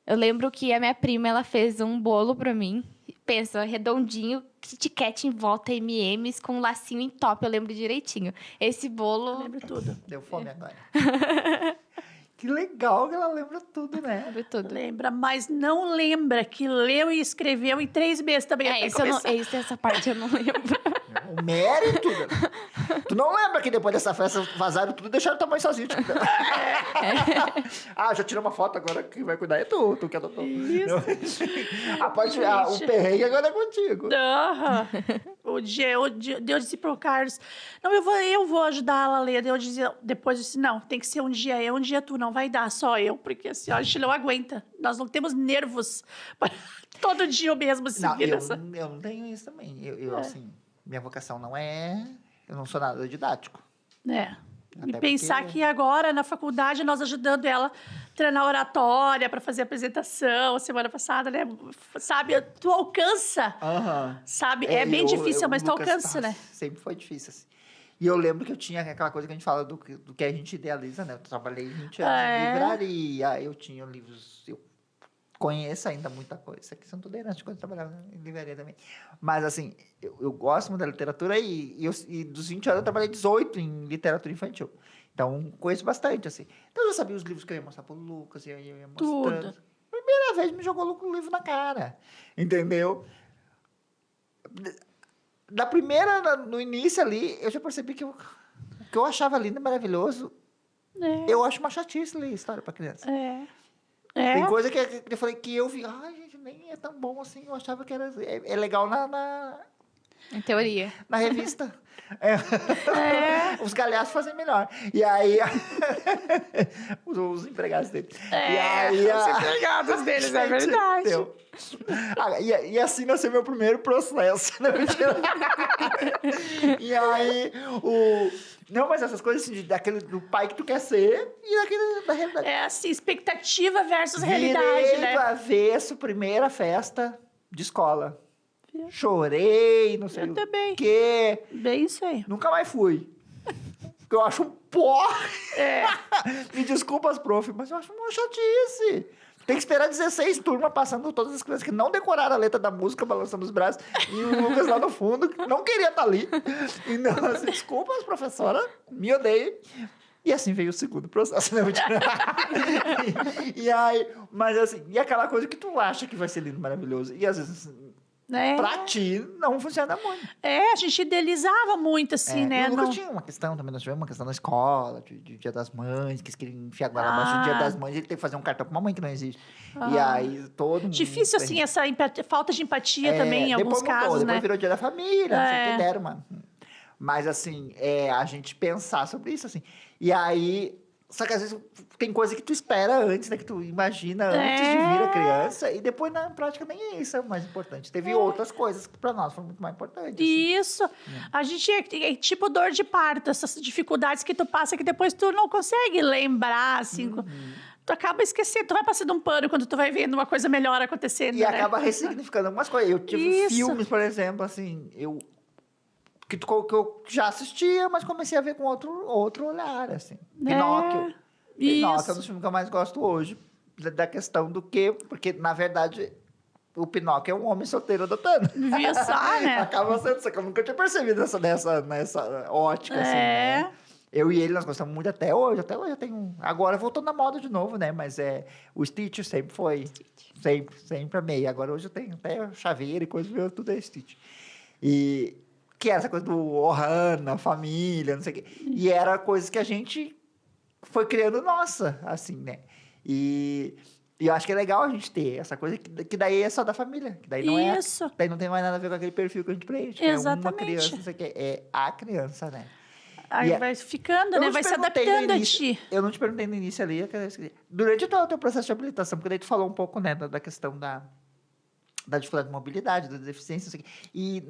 Eu lembro que a minha prima, ela fez um bolo pra mim. Pensa, redondinho, Kit Kat em volta, M&M's, com um lacinho em top. Eu lembro direitinho. Esse bolo... Lembro tudo. Deu fome agora. Que legal que ela lembra tudo, né? Lembro tudo. Lembra, mas não lembra que leu e escreveu em 3 meses também. até começar. Essa parte eu não lembro. O mérito. Tu não lembra que depois dessa festa vazaram tudo e deixaram tua mãe sozinha? Tipo... já tirou uma foto, agora quem vai cuidar é tu que adotou. Isso. O perrengue agora é contigo. Aham. O dia eu disse pro Carlos, não, eu vou ajudá-la a ler. Eu dizia, depois eu disse, não, tem que ser um dia tu, não vai dar só eu, porque assim, a gente não aguenta. Nós não temos nervos para todo dia o mesmo Não, seguir eu essa... não tenho isso também. Eu assim, minha vocação não é... Eu não sou nada didático. É. E Até pensar porque- que agora, na faculdade, nós ajudando ela a treinar oratória para fazer apresentação, semana passada, né? Sabe, tu alcança, sabe? É bem difícil, mas tu Lucas, alcança, né? Sempre foi difícil, assim. E eu lembro que eu tinha aquela coisa que a gente fala do que a gente idealiza, né? Eu trabalhei 20 anos em livraria, eu tinha livros... Eu conheço ainda muita coisa. Isso aqui são tudo herança quando eu trabalhava em livraria também. Mas, assim, eu gosto muito da literatura e dos 20 anos eu trabalhei 18 em literatura infantil. Então, conheço bastante, assim. Então, eu já sabia os livros que eu ia mostrar pro Lucas, eu ia mostrando. Tudo. Primeira vez me jogou o livro na cara. Entendeu? Da primeira, no início ali, eu já percebi que o que eu achava lindo e maravilhoso, eu acho uma chatice ler história pra criança. Tem coisa que eu falei que eu vi, ai, gente, nem é tão bom assim, eu achava que era... É legal Em teoria. Na revista. Os galhaços fazem melhor. E aí... os empregados deles. É, e aí, os empregados deles, é verdade. E assim nasceu meu primeiro processo. Né? E aí, Não, mas essas coisas assim, daquele do pai que tu quer ser e daquele da realidade. É assim, expectativa versus realidade, né? Do avesso, primeira festa de escola. Chorei, não sei Eu também. o quê. Bem isso aí. Nunca mais fui. Porque eu acho um porra. Me desculpa as prof, mas eu acho uma chatice. Tem que esperar 16 turmas passando todas as crianças que não decoraram a letra da música, balançando os braços, e o Lucas lá no fundo, que não queria estar ali. Então, assim, desculpa, professora, me odeiem. E assim veio o segundo processo, né? e aí, mas assim, e aquela coisa que tu acha que vai ser lindo, maravilhoso, e às vezes... Pra ti, não funciona muito. A gente idealizava muito, assim, né? E o Lucas tinha uma questão também, nós tivemos uma questão na escola, de Dia das Mães, que queria enfiar a goela abaixo do Dia das Mães, ele tem que fazer um cartão pra uma mãe que não existe. E aí, todo mundo... Difícil, assim, essa falta de empatia também, em alguns casos, depois né? Virou Dia da Família, não sei o que deram, mano. Mas, assim, a gente pensar sobre isso, assim. E aí... Só que às vezes tem coisa que tu espera antes, né? Que tu imagina antes de vir a criança. E depois, na prática, nem isso é o mais importante. Teve outras coisas que pra nós foram muito mais importantes. Isso. Assim. A gente é tipo dor de parto. Essas dificuldades que tu passa que depois tu não consegue lembrar, assim... Tu acaba esquecendo. Tu vai passando um pano quando tu vai vendo uma coisa melhor acontecendo, E acaba ressignificando algumas coisas. Eu tive filmes, por exemplo, assim... Que eu já assistia, mas comecei a ver com outro olhar, assim. Pinóquio. Pinóquio é um dos filmes que eu mais gosto hoje. Da questão do quê? Porque, na verdade, o Pinóquio é um homem solteiro adotando. Viu só, né? Acaba sendo, só que eu nunca tinha percebido nessa ótica, assim, né? Eu e ele, nós gostamos muito até hoje. Até hoje eu tenho... Agora voltou na moda de novo, né? Mas o Stitch sempre foi. Sempre amei. Agora hoje eu tenho até chaveiro e coisa, tudo é Stitch. Que era essa coisa do Ohana, família, não sei o quê. E era coisas que a gente foi criando nossa, assim, né? E eu acho que é legal a gente ter essa coisa que daí é só da família. Que daí não daí não tem mais nada a ver com aquele perfil que a gente preenche. Exatamente. É uma criança, não sei o quê. É a criança, né? Aí vai ficando, né? Vai se adaptando a ti. Eu não te perguntei no início ali. Durante todo o teu processo de habilitação, porque daí tu falou um pouco, né, da questão da dificuldade de mobilidade, da deficiência, não sei o quê. E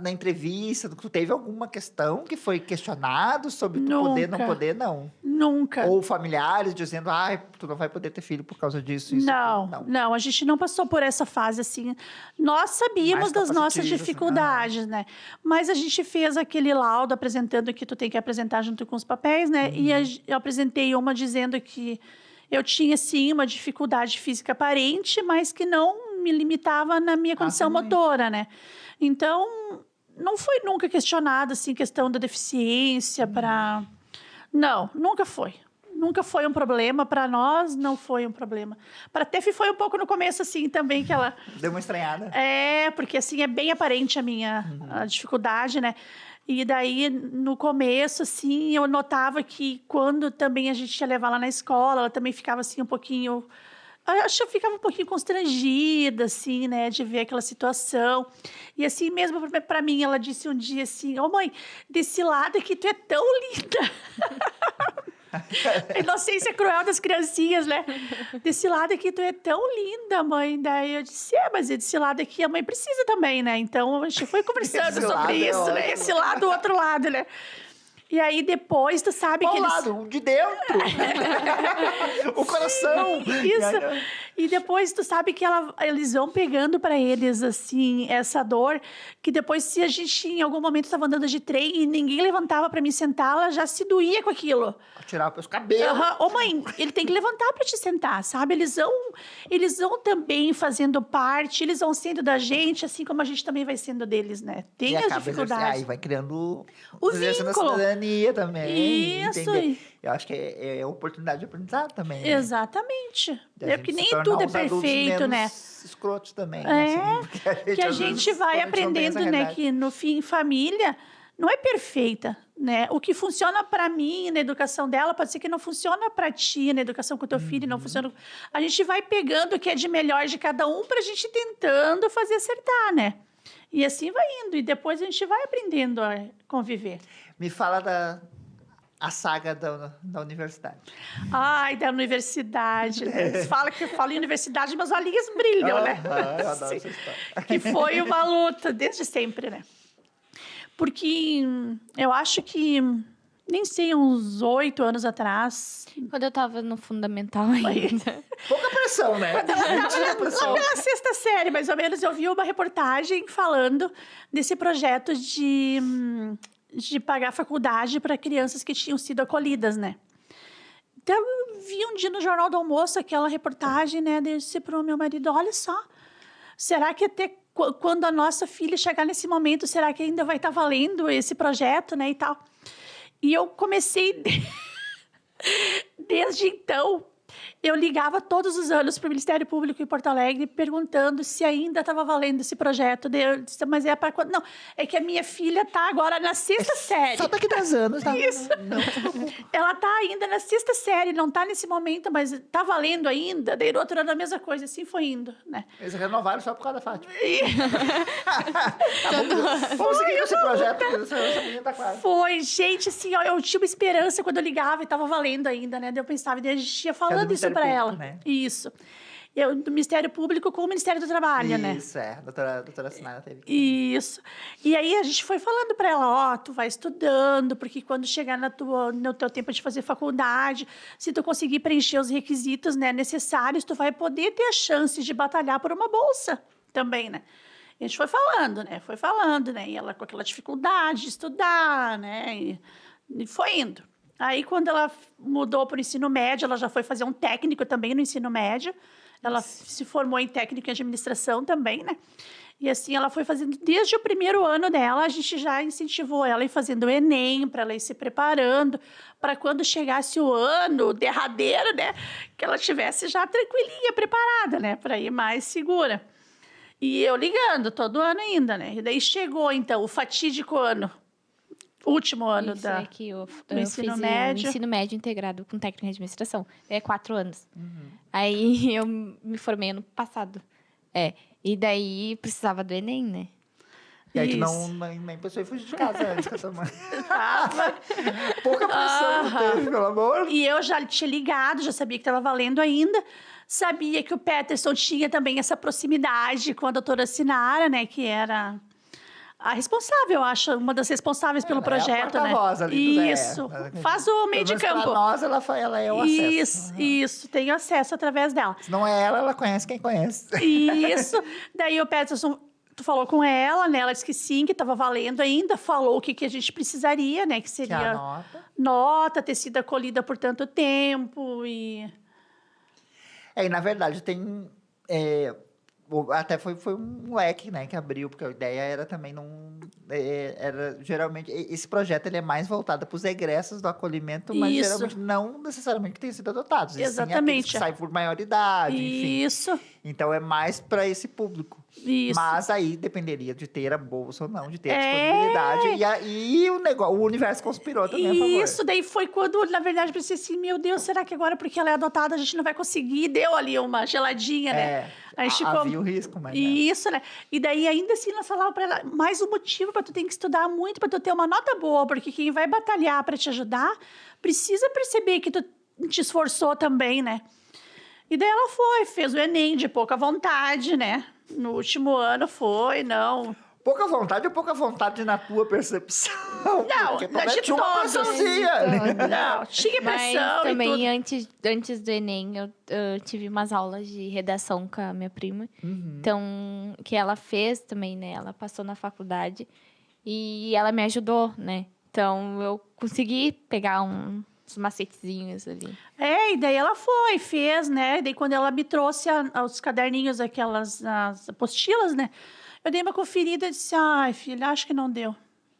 na entrevista, tu teve alguma questão que foi questionado sobre tu poder, não poder, não? Nunca. Ou familiares dizendo, tu não vai poder ter filho por causa disso, isso, não, a gente não passou por essa fase, assim. Nós sabíamos das nossas dificuldades, né? Mas a gente fez aquele laudo apresentando que tu tem que apresentar junto com os papéis, né? E eu apresentei uma dizendo que eu tinha, sim, uma dificuldade física aparente, mas que não me limitava na minha condição motora, né? Então, não foi nunca questionado, assim, questão da deficiência para... Não, nunca foi. Nunca foi um problema. Para nós, não foi um problema. Para a Tefi foi um pouco no começo, assim, também, que ela... Deu uma estranhada. Porque, assim, é bem aparente a dificuldade, né? E daí, no começo, assim, eu notava que quando também a gente ia levar lá na escola, ela também ficava, assim, um pouquinho... Acho que eu ficava um pouquinho constrangida, assim, né, de ver aquela situação. E assim, mesmo para mim, ela disse um dia assim, mãe, desse lado aqui tu é tão linda. A inocência cruel das criancinhas, né? Desse lado aqui tu é tão linda, mãe. Daí eu disse, mas desse lado aqui a mãe precisa também, né? Então a gente foi conversando sobre isso, né? Esse lado, o outro lado, né? E aí, depois, tu sabe que eles... lado? De dentro! O coração! Isso! E depois, tu sabe que eles vão pegando pra eles, assim, essa dor, que depois, se a gente, em algum momento, estava andando de trem e ninguém levantava pra me sentar, ela já se doía com aquilo. Tirar os cabelos. Mãe, ele tem que levantar pra te sentar, sabe? Eles vão também fazendo parte, eles vão sendo da gente, assim como a gente também vai sendo deles, né? Tem as dificuldades. Aí vai criando o vínculo. Também. Isso. Entender. Eu acho que é oportunidade de aprendizado também. Né? Exatamente. Porque nem tudo é perfeito, né? Escrotos também. Que a gente vai aprendendo, né? Que no fim, família não é perfeita, né? O que funciona para mim na educação dela pode ser que não funciona para ti na educação com o teu filho, não funciona. A gente vai pegando o que é de melhor de cada um pra gente tentando fazer acertar, né? E assim vai indo. E depois a gente vai aprendendo a conviver. Me fala a saga da universidade. Ai, da universidade. Né? Você fala que eu falo em universidade, meus olhinhos brilham, né? Eu adoro essa história. Que foi uma luta, desde sempre, né? Porque eu acho que, nem sei, uns 8 anos atrás... Quando eu tava no fundamental ainda. Pouca pressão, né? Não tinha pressão. Pela 6ª série, mais ou menos, eu vi uma reportagem falando desse projeto de pagar faculdade para crianças que tinham sido acolhidas, né? Então, eu vi um dia no Jornal do Almoço aquela reportagem, né? Eu disse para o meu marido, olha só, será que até quando a nossa filha chegar nesse momento, será que ainda vai estar valendo esse projeto, né, e tal? E eu comecei, desde então, eu ligava todos os anos para o Ministério Público em Porto Alegre perguntando se ainda estava valendo esse projeto. Eu disse, mas é para quando? Não, é que a minha filha está agora na 6ª série. Só daqui 10 anos. Tá? Isso. Não. Ela está ainda na 6ª série, não está nesse momento, mas está valendo ainda. Daí, no outro ano, a mesma coisa. Assim foi indo, né? Eles renovaram só por causa da Fátima. Vamos seguir esse projeto, essa menina tá quase. Foi, gente, assim, ó, eu tinha uma esperança quando eu ligava e estava valendo ainda, né? Daí eu pensava, e daí a gente ia falando isso para ela. Né? Isso. Eu, do Ministério Público com o Ministério do Trabalho, né? Isso, a doutora Sinara teve. Isso. E aí a gente foi falando para ela, ó, tu vai estudando, porque quando chegar no teu tempo de fazer faculdade, se tu conseguir preencher os requisitos, né, necessários, tu vai poder ter a chance de batalhar por uma bolsa também, né? E a gente foi falando, né? E ela com aquela dificuldade de estudar, né? E foi indo. Aí, quando ela mudou para o ensino médio, ela já foi fazer um técnico também no ensino médio. Ela se formou em técnico em administração também, né? E assim, ela foi fazendo... Desde o primeiro ano dela, a gente já incentivou ela a ir fazendo o Enem, para ela ir se preparando, para quando chegasse o ano derradeiro, né? Que ela estivesse já tranquilinha, preparada, né? Para ir mais segura. E eu ligando todo ano ainda, né? E daí chegou, então, o fatídico ano. Último ano Isso, é que eu ensino fiz médio. O ensino médio integrado com técnico em administração. É 4 anos. Aí eu me formei ano passado. E daí precisava do Enem, né? E aí tu Isso. nem pensou em fugir de casa antes com a tua mãe. Tava. Pouca pressão não teve, pelo amor. E eu já tinha ligado, já sabia que estava valendo ainda. Sabia que o Peterson tinha também essa proximidade com a doutora Sinara, né? Que era a responsável, eu acho, uma das responsáveis pelo projeto, é a né? porta-voz ali do Zé. Isso. Faz o meio de campo. Para nós, ela é o acesso. Isso. Tenho acesso através dela. Se não é ela conhece quem conhece. Isso. Daí o Peterson, tu falou com ela, né? Ela disse que sim, que estava valendo ainda. Falou o que a gente precisaria, né? Que Que seria a nota, ter sido acolhida por tanto tempo e... E na verdade tem... até foi um leque, né, que abriu, porque a ideia era também não... era geralmente... Esse projeto ele é mais voltado para os egressos do acolhimento, mas Isso. geralmente não necessariamente que tenham sido adotados. Exatamente. Que saem por maioridade, enfim. Isso. Então é mais para esse público. Isso. Mas aí dependeria de ter a bolsa ou não, de ter a disponibilidade. E aí o universo conspirou também a favor. Isso, daí foi quando, na verdade, eu pensei assim, meu Deus, será que agora, porque ela é adotada, a gente não vai conseguir? Deu ali uma geladinha, né? A gente havia o risco, mas... Isso, né? E daí, ainda assim, nós falava pra ela, mais um motivo para tu ter que estudar muito, para tu ter uma nota boa, porque quem vai batalhar para te ajudar, precisa perceber que tu te esforçou também, né? E daí ela fez o Enem de pouca vontade, né? No último ano não... Pouca vontade ou pouca vontade na tua percepção? Não, porque de tinha uma todos. pressãozinha. Não, tinha pressão Mas e também, tudo. antes do Enem, eu tive umas aulas de redação com a minha prima. Então, que ela fez também, né? Ela passou na faculdade e ela me ajudou, né? Então, eu consegui pegar uns macetezinhos ali. E daí ela fez, né? E daí quando ela me trouxe os caderninhos, as apostilas, né? Eu dei uma conferida e disse, ai, filha, acho que não deu.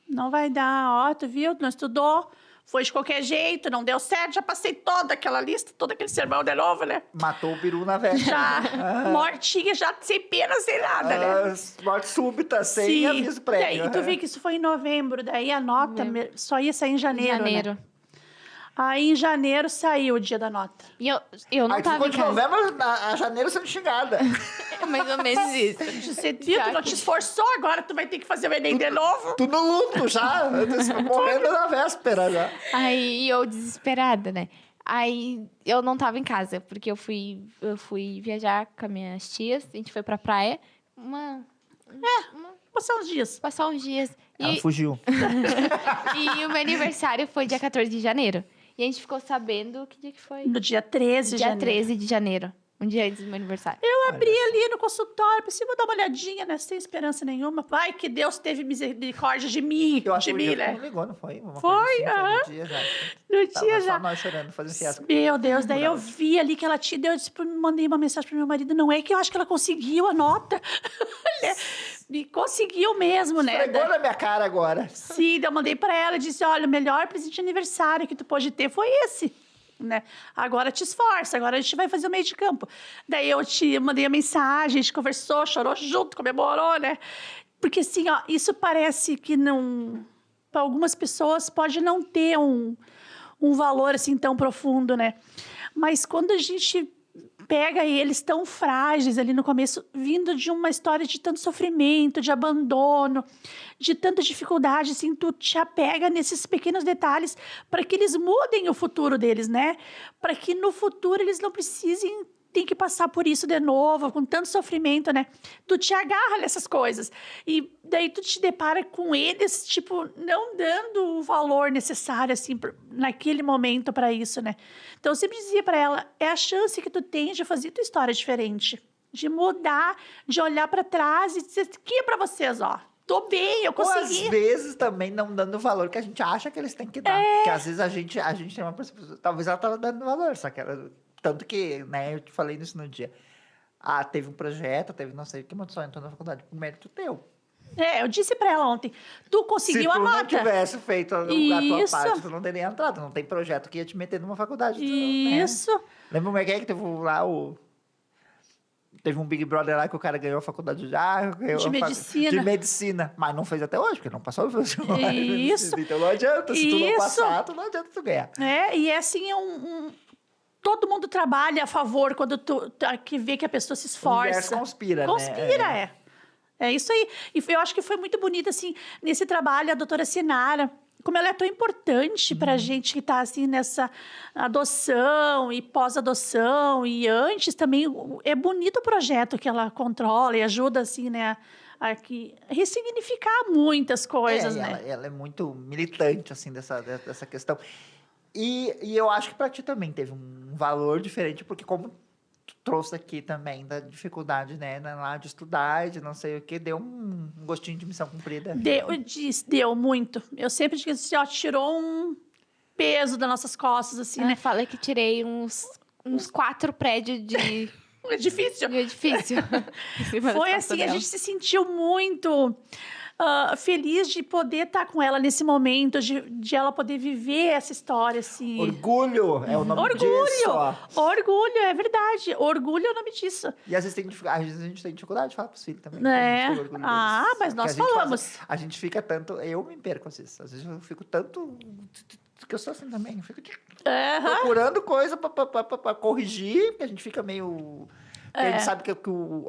Não vai dar, ó, tu viu? Tu não estudou, foi de qualquer jeito, não deu certo, já passei toda aquela lista, todo aquele sermão de novo, né? Matou o peru na véspera. Já, mortinha, já sem pena, sem nada, né? Morte súbita, sem aviso prévio. E tu viu que isso foi em novembro, daí a nota só ia sair em janeiro, né? Aí, em janeiro, saiu o dia da nota. E eu não aí tava tu ficou de novembro a janeiro sendo xingada. É mais ou menos isso. Você viu, tu não te esforçou, agora tu vai ter que fazer o Enem de novo. Tu no luto já, morrendo na véspera já. Aí eu desesperada, né? Aí eu não tava em casa, porque eu fui viajar com as minhas tias, a gente foi pra praia, Passar uns dias. Ela fugiu. E o meu aniversário foi dia 14 de janeiro. E a gente ficou sabendo, que dia que foi? No dia 13 de Dia janeiro. 13 de janeiro. Um dia antes do meu aniversário. Eu abri ali no consultório, pensei, vou dar uma olhadinha, né? Sem esperança nenhuma. Vai que Deus teve misericórdia de mim. Eu acho de que o mim, dia né? não ligou, não foi? Uma Foi, coisa assim, aham. no dia já. No Tava dia só já. nós chorando, fazendo fiasco. Meu Deus, daí eu vi ali que ela tinha, daí eu disse, mandei uma mensagem pro meu marido, não é que eu acho que ela conseguiu a nota. E conseguiu mesmo, né? Esfregou na minha cara agora. Sim, daí eu mandei pra ela e disse, olha, o melhor presente de aniversário que tu pode ter foi esse. Né? Agora te esforça, agora a gente vai fazer o meio de campo. Daí eu te mandei a mensagem, a gente conversou, chorou junto, comemorou, né? Porque assim, ó, isso parece que não... Para algumas pessoas pode não ter um valor assim tão profundo, né? Mas quando a gente pega eles tão frágeis ali no começo, vindo de uma história de tanto sofrimento, de abandono, de tanta dificuldade, assim, tu te apega nesses pequenos detalhes para que eles mudem o futuro deles, né? Para que no futuro eles não precisem ter que passar por isso de novo, com tanto sofrimento, né? Tu te agarra nessas coisas. E daí tu te depara com eles, tipo, não dando o valor necessário, assim, naquele momento para isso, né? Então, eu sempre dizia para ela, é a chance que tu tem de fazer tua história diferente. De mudar, de olhar para trás e dizer, aqui é para vocês, ó. Tô bem, eu consegui. Ou às vezes também não dando o valor que a gente acha que eles têm que dar. Porque às vezes a gente tem uma percepção, talvez ela tava dando valor, só que ela... Tanto que, né, eu te falei isso no dia. Ah, teve um projeto, teve não sei o que, mas só entrou na faculdade por mérito teu. Eu disse pra ela ontem, tu conseguiu a nota. Se tu não tivesse feito a tua Isso. parte, tu não teria entrado. Não tem projeto que ia te meter numa faculdade. Isso. Né? Lembra como é que teve lá Teve um Big Brother lá que o cara ganhou a faculdade de medicina. De medicina. Mas não fez até hoje, porque não passou. Isso. Então não adianta. Se tu não passar, não adianta tu ganhar. E é assim, todo mundo trabalha a favor quando tu que vê que a pessoa se esforça. O universo conspira, né? É isso aí. E eu acho que foi muito bonito, assim, nesse trabalho, a doutora Sinara, como ela é tão importante pra gente que está assim, nessa adoção e pós-adoção e antes também. É bonito o projeto que ela controla e ajuda, assim, né, a ressignificar muitas coisas, né? Ela é muito militante, assim, dessa questão. E eu acho que para ti também teve um valor diferente, porque como tu trouxe aqui também da dificuldade, né, lá de estudar, de não sei o quê, deu um gostinho de missão cumprida. Deu muito. Eu sempre digo assim, ó, tirou um peso das nossas costas, assim, né? Falei que tirei uns 4 prédios de... edifício. Foi assim, a gente se sentiu muito... feliz de poder estar com ela nesse momento, de ela poder viver essa história, assim. Orgulho é o nome disso. Orgulho, é verdade. Orgulho é o nome disso. E às vezes a gente tem dificuldade de falar pros filhos também. Mas nós falamos. A gente fica tanto... Eu me perco às vezes. Eu fico tanto... Que eu sou assim também. Eu fico procurando coisa pra corrigir, porque a gente fica meio... Porque a gente sabe que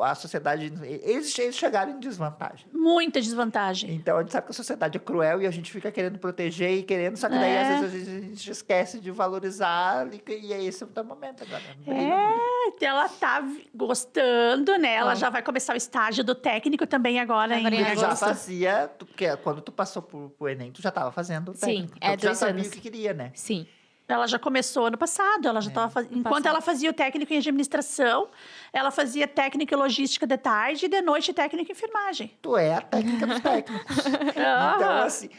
a sociedade... Eles chegaram em desvantagem. Muita desvantagem. Então, a gente sabe que a sociedade é cruel e a gente fica querendo proteger e querendo... Só que daí, às vezes, a gente esquece de valorizar e é esse o momento agora. Então ela tá gostando, né? Ela já vai começar o estágio do técnico também agora em agosto. Já agosto. fazia... Porque quando tu passou pro Enem, tu já estava fazendo o técnico. Sim, então, tu já 2 sabia anos. o que queria, né? Sim. Ela já começou ano passado, ela já estava enquanto ela fazia o técnico em administração, ela fazia técnico em logística de tarde e de noite técnico em enfermagem. Tu é a técnica dos técnicos. Então, assim,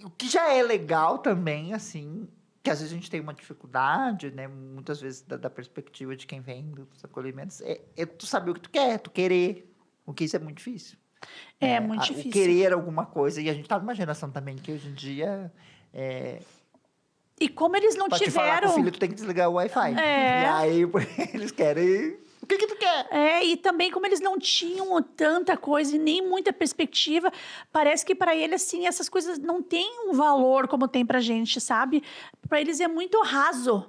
o que já é legal também, assim, que às vezes a gente tem uma dificuldade, né, muitas vezes da perspectiva de quem vem dos acolhimentos, é tu saber o que tu quer, tu querer, o que isso é muito difícil. Muito difícil. Querer alguma coisa, e a gente tá numa geração também que hoje em dia... E como eles não pra tiveram... Pra te falar com o filho, tu tem que desligar o Wi-Fi. E aí, eles querem... O que tu quer? E também como eles não tinham tanta coisa e nem muita perspectiva, parece que para eles, assim, essas coisas não têm um valor como tem pra gente, sabe? Para eles é muito raso.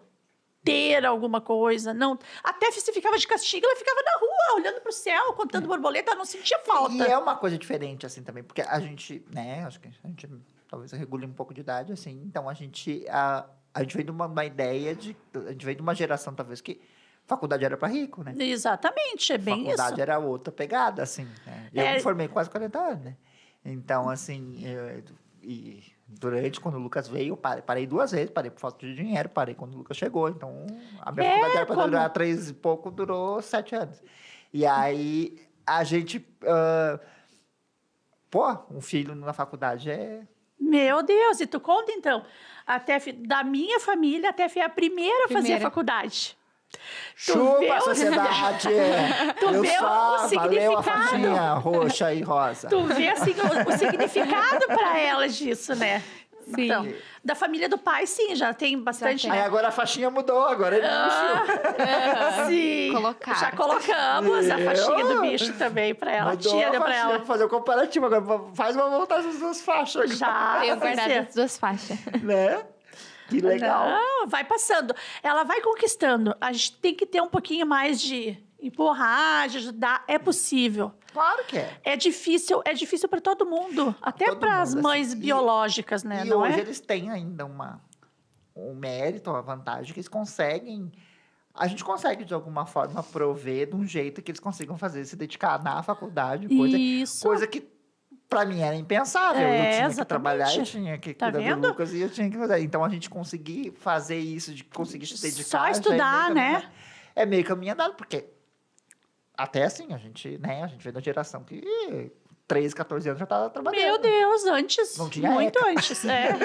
ter alguma coisa. Não. Até se ficava de castigo, ela ficava na rua, olhando pro céu, contando borboleta, ela não sentia falta. E é uma coisa diferente, assim, também, porque a gente, né, acho que a gente talvez regule um pouco de idade, assim, então a gente veio de uma ideia a gente veio de uma geração, talvez, que faculdade era para rico, né? Exatamente, é bem isso. Faculdade era outra pegada, assim, né? Eu me formei com quase 40 anos, né? Então, assim, e durante, quando o Lucas veio, eu parei 2 vezes, parei por falta de dinheiro, parei quando o Lucas chegou. Então, a minha faculdade era para durar 3 e pouco, durou 7 anos. E aí, a gente... um filho na faculdade é... Meu Deus, e tu conta, então, da minha família, a Tef é a primeira a fazer a faculdade. Chupa a sociedade! Tu vê o significado. Valeu a faixinha roxa e rosa. Tu vê, assim, o significado para elas disso, né? Sim. Então, da família do pai, sim, já tem bastante. Aí agora a faixinha mudou, agora é bicho. Sim. Colocar. Já colocamos a faixinha do bicho também para ela. Mudou Tia, a deu para faixinha, ela. vou fazer o comparativo agora. Faz uma montagem das 2 faixas. Já. Eu guardado as 2 faixas. Né? Que legal. Não, vai passando. Ela vai conquistando. A gente tem que ter um pouquinho mais de empurrar, de ajudar. É possível. Claro que é. É difícil para todo mundo. Até todo para as mundo, mães assim. biológicas, né? E Não hoje é? eles têm ainda um mérito, uma vantagem, que eles conseguem... A gente consegue, de alguma forma, prover de um jeito que eles consigam fazer, se dedicar na faculdade. Isso. Coisa que, pra mim, era impensável. É, Eu tinha que exatamente. trabalhar, eu tinha que Tá cuidar vendo? do Lucas e eu tinha que fazer. Então, a gente conseguir fazer isso, de conseguir se dedicar... Só já é estudar, meio né? caminho- É meio caminho andado, porque... Até assim, a gente veio da geração que 13, 14 anos já estava trabalhando. Meu Deus, antes. Não tinha muito ECA. antes, é. A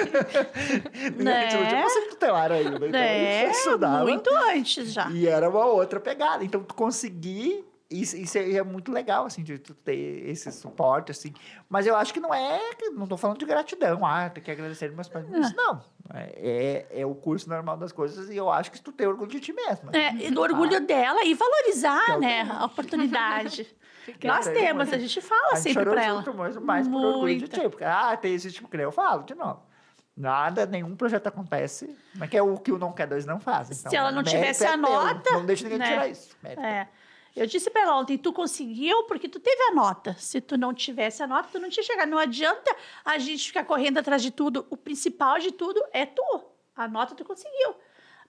gente não tinha conceito tutelar ainda. Então, a gente estudava. Muito antes já. E era uma outra pegada. Então, tu conseguir... Isso é muito legal, assim, de tu ter esse suporte, assim. Mas eu acho que não é... Não tô falando de gratidão. Tem que agradecer meus pais. Isso não. É o curso normal das coisas e eu acho que tu tem orgulho de ti mesma. E do orgulho dela e valorizar, Eu né? tenho. A oportunidade. Porque Nós eu temos, muito- a gente fala A gente sempre chorou pra ela. junto, mas mais por orgulho de Muita. ti. Porque, tem esse tipo que nem eu falo, de novo. Nenhum projeto acontece, mas que é o que o não quer, 2 não faz. Então, Se ela não mérito tivesse é a teu. nota, Não deixa ninguém né? tirar isso. Mérito é É. Eu disse pra ela ontem, tu conseguiu porque tu teve a nota. Se tu não tivesse a nota, tu não tinha chegado. Não adianta a gente ficar correndo atrás de tudo. O principal de tudo é tu. A nota tu conseguiu.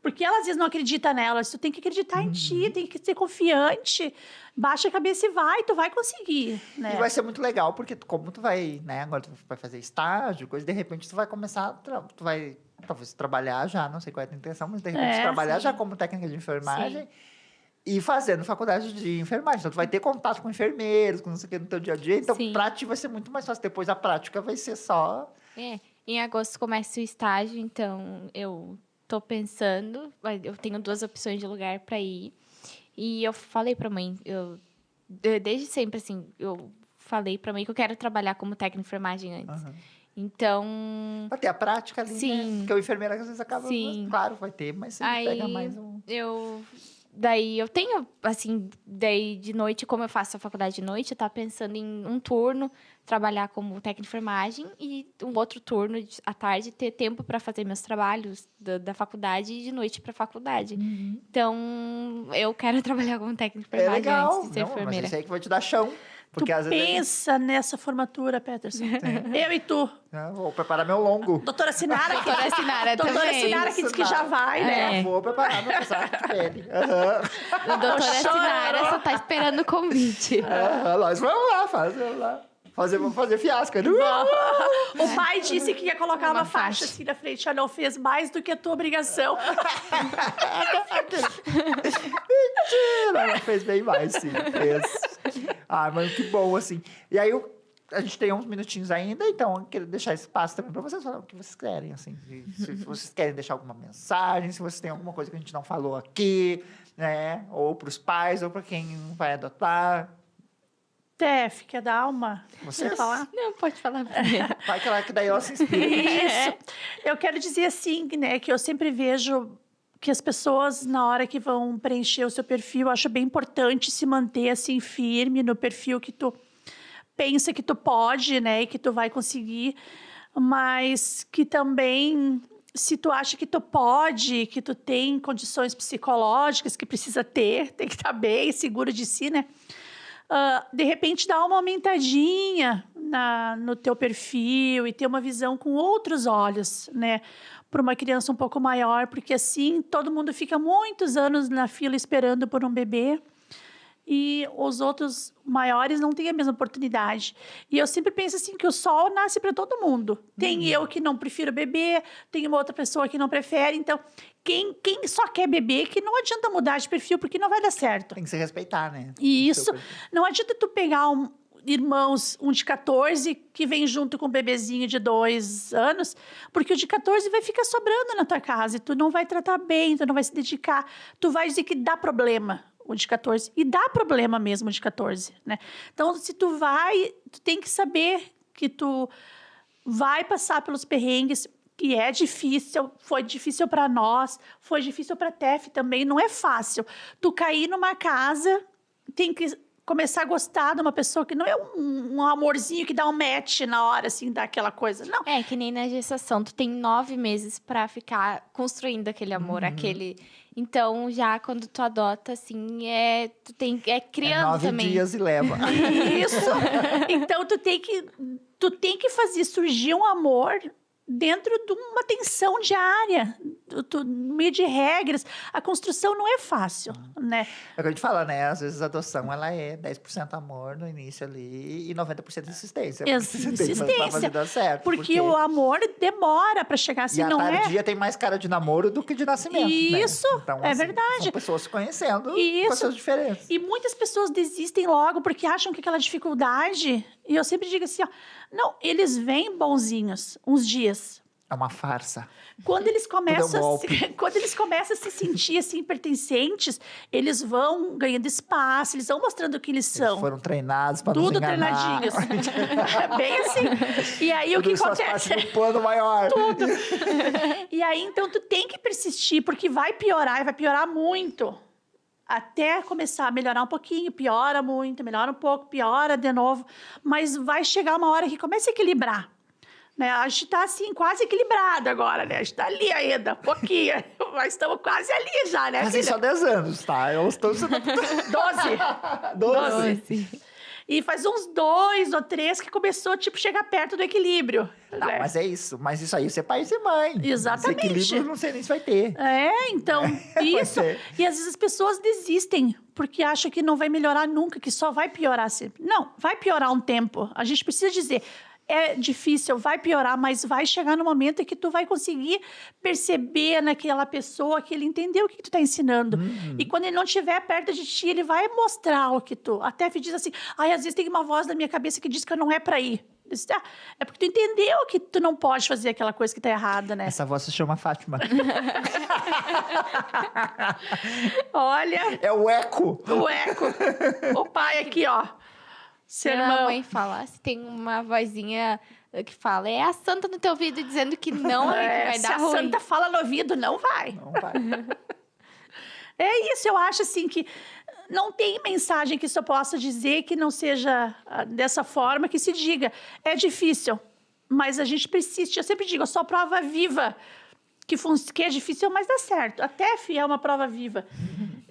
Porque ela às vezes não acredita nelas. Tu tem que acreditar em ti, tem que ser confiante. Baixa a cabeça e vai, tu vai conseguir. Né? E vai ser muito legal, porque como tu vai, né, agora tu vai fazer estágio, coisa, de repente tu vai começar, tu vai talvez trabalhar já, não sei qual é a tua intenção, mas de repente trabalhar sim. já como técnica de enfermagem e fazendo faculdade de enfermagem. Então tu vai ter contato com enfermeiros, com não sei o que no teu dia a dia, então Sim. pra ti vai ser muito mais fácil. Depois a prática vai ser só... Em agosto começa o estágio, então eu tô pensando, eu tenho 2 opções de lugar para ir. E eu falei pra mãe, desde sempre, assim, eu falei pra mãe que eu quero trabalhar como técnica de enfermagem antes. Então, Pra ter a prática ali, Sim. né? Porque o enfermeiro às vezes acaba... Sim. Claro, vai ter, mas você Aí, pega mais um... daí eu tenho, assim, daí de noite, como eu faço a faculdade de noite, eu tava pensando em um turno, trabalhar como técnica de enfermagem e um outro turno à tarde, ter tempo para fazer meus trabalhos da faculdade e de noite para faculdade. Então, eu quero trabalhar como técnica de É enfermagem legal. antes de ser Não, mas enfermeira. isso aí que vai te dar chão. Porque Tu às vezes... pensa nessa formatura, Peterson. Eu e tu. Vou preparar meu longo. Doutora Sinara. Doutora Sinara Doutora também. Sinara que diz que já vai, né? É. Vou preparar meu saco de pele. Aham. A doutora Chorou. Sinara só tá esperando o convite. Nós vamos lá, vamos lá. Vamos fazer fiasco. Né? O pai disse que ia colocar uma faixa faixa. assim na frente. Já não fez mais do que a tua obrigação. Mentira, ela fez bem mais, sim. Fez. Mas que bom, assim. E aí, a gente tem uns minutinhos ainda, então eu quero deixar espaço também para vocês falar o que vocês querem, assim. Se vocês querem deixar alguma mensagem, se vocês têm alguma coisa que a gente não falou aqui, né? Ou para os pais, ou para quem vai adotar. Tef, quer dar uma? Vocês? Quer falar? Não, pode falar primeiro. Vai que daí ela se inspira. Isso. Eu quero dizer assim, né, que eu sempre vejo que as pessoas, na hora que vão preencher o seu perfil, eu acho bem importante se manter assim firme no perfil que tu pensa que tu pode, né, e que tu vai conseguir, mas que também se tu acha que tu pode, que tu tem condições psicológicas que precisa ter, tem que estar bem, seguro de si, né? De repente, dá uma aumentadinha no teu perfil e ter uma visão com outros olhos, né? Para uma criança um pouco maior, porque assim, todo mundo fica muitos anos na fila esperando por um bebê e os outros maiores não têm a mesma oportunidade. E eu sempre penso assim, que o sol nasce para todo mundo. Tem eu que não prefiro beber, tem uma outra pessoa que não prefere. Então, quem só quer beber, que não adianta mudar de perfil, porque não vai dar certo. Tem que se respeitar, né? E isso, não adianta tu pegar irmãos, um de 14, que vem junto com um bebezinho de 2 anos, porque o de 14 vai ficar sobrando na tua casa, e tu não vai tratar bem, tu não vai se dedicar, tu vai dizer que dá problema. O de 14. E dá problema mesmo o de 14, né? Então, se tu tem que saber que tu vai passar pelos perrengues, que é difícil, foi difícil para nós, foi difícil para a Tef também, não é fácil. Tu cair numa casa, tem que começar a gostar de uma pessoa que não é um amorzinho que dá um match na hora, assim, daquela coisa, não. É, que nem na gestação, tu tem 9 meses pra ficar construindo aquele amor, aquele... Então, já quando tu adota, assim, criando 9 também. 9 dias e leva. Isso. Então, tu tem que fazer surgir um amor dentro de uma tensão diária, no meio de regras. A construção não é fácil, né? É o que a gente fala, né? Às vezes a adoção, ela é 10% amor no início ali e 90% insistência. Pra fazer dar certo. Porque o amor demora pra chegar assim, e a não tardia tem mais cara de namoro do que de nascimento, Isso, né? Então, é assim, verdade. São pessoas se conhecendo com Isso. as suas diferenças. E muitas pessoas desistem logo porque acham que aquela dificuldade... E eu sempre digo assim, ó, não, eles vêm bonzinhos uns dias. É uma farsa. Quando eles começam, Quando a se sentir assim, pertencentes, eles vão ganhando espaço, eles vão mostrando o que eles são. Eles foram treinados para nos Tudo enganar. treinadinhos. É bem assim. E aí, Tudo o que isso faz acontece? parte do plano maior. Tudo. E aí, então, tu tem que persistir, porque vai piorar, e vai piorar muito. Até começar a melhorar um pouquinho, piora muito, melhora um pouco, piora de novo. Mas vai chegar uma hora que começa a equilibrar. Né? A gente está, assim, quase equilibrado agora, né? A gente está ali ainda, um pouquinho. Mas estamos quase ali já, né, Fazem filha? só 10 anos, tá? Eu estou... 12. 12. E faz uns 2 ou 3 que começou, tipo, chegar perto do equilíbrio. Não, né? mas é isso. Mas isso aí, você é pai e você é mãe. Exatamente. Esse equilíbrio, não sei nem se vai ter. Então, isso. E às vezes as pessoas desistem, porque acham que não vai melhorar nunca, que só vai piorar sempre. Não, vai piorar um tempo. A gente precisa dizer... É difícil, vai piorar, mas vai chegar no momento em que tu vai conseguir perceber naquela pessoa que ele entendeu o que tu tá ensinando. E quando ele não estiver perto de ti, ele vai mostrar o que tu... A Tef diz assim, às vezes tem uma voz na minha cabeça que diz que não é pra ir. Eu disse, é porque tu entendeu que tu não pode fazer aquela coisa que tá errada, né? Essa voz se chama Fátima. Olha... É o eco. O eco. O pai aqui, ó. Seu irmão. A mãe fala, se tem uma vozinha que fala, é a santa no teu ouvido dizendo que não, que vai dar ruim. Se a santa fala no ouvido, não vai. Não vai. É isso, eu acho assim que não tem mensagem que só possa dizer que não seja dessa forma, que se diga. É difícil, mas a gente persiste. Eu sempre digo, eu sou a prova viva que é difícil, mas dá certo. A Tef é uma prova viva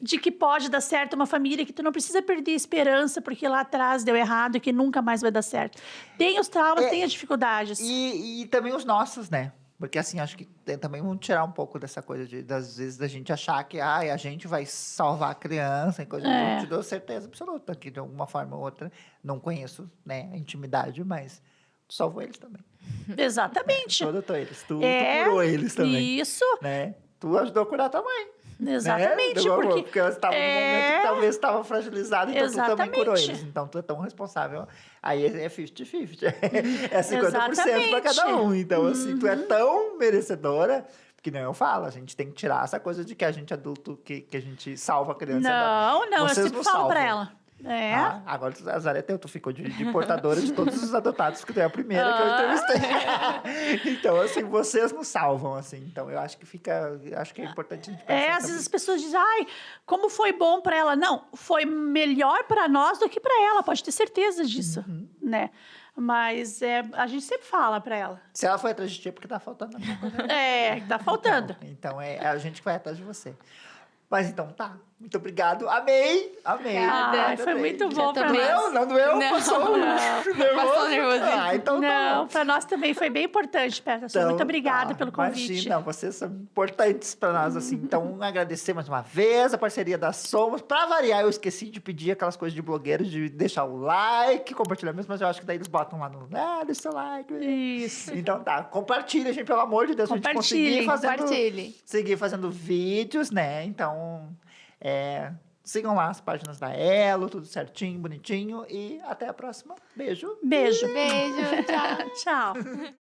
de que pode dar certo uma família, que tu não precisa perder a esperança porque lá atrás deu errado e que nunca mais vai dar certo. Tem os traumas, tem as dificuldades. E também os nossos, né? Porque assim, acho que também vamos tirar um pouco dessa coisa das vezes da gente achar que a gente vai salvar a criança e coisa. Eu te dou certeza absoluta que de alguma forma ou outra, não conheço, né, a intimidade, mas salvou eles também. Exatamente. Tu adotou eles, tu curou eles também. Isso. Né? Tu ajudou a curar tua mãe. Exatamente. Né? Porque ela estava num momento que talvez estava fragilizada, então tu também curou eles. Então tu é tão responsável. Aí é 50-50. É 50% para cada um. Então, assim, tu é tão merecedora. Que nem eu falo, a gente tem que tirar essa coisa de que a gente adulto, que a gente salva a criança. Não, eu Vocês sempre não falo salvam. pra ela. Agora o azar é teu, tu ficou de portadora de todos os adotados, que tu é a primeira que eu entrevistei. Então, assim, vocês nos salvam, assim. Então, eu acho que é importante a gente pensar. Às vezes as pessoas dizem, como foi bom pra ela. Não, foi melhor pra nós do que pra ela, pode ter certeza disso, né? Mas a gente sempre fala pra ela. Se ela foi atrás de ti, é porque tá faltando alguma coisa. Tá faltando. Então é a gente que vai atrás de você. Mas então tá. Muito obrigado. Amei. Obrigada. Foi muito bom pra também. nós. Não doeu? Não. Passou nervoso? Passou nervosismo. Então tá Não, bom. pra nós também foi bem importante, Peterson. Então, Muito obrigada tá. pelo convite. Imagina, vocês são importantes para nós, assim. Então, agradecer mais uma vez a parceria da Somos. Para variar, eu esqueci de pedir aquelas coisas de blogueiros, de deixar o like, compartilhar mesmo, mas eu acho que daí eles botam lá no... deixa seu like. Isso. Então tá, compartilha, gente, pelo amor de Deus, pra gente conseguir Compartilhe. seguir fazendo vídeos, né? Então, sigam lá as páginas da Elo, tudo certinho, bonitinho. E até a próxima. Beijo. Beijo. Beijo, tchau. Tchau.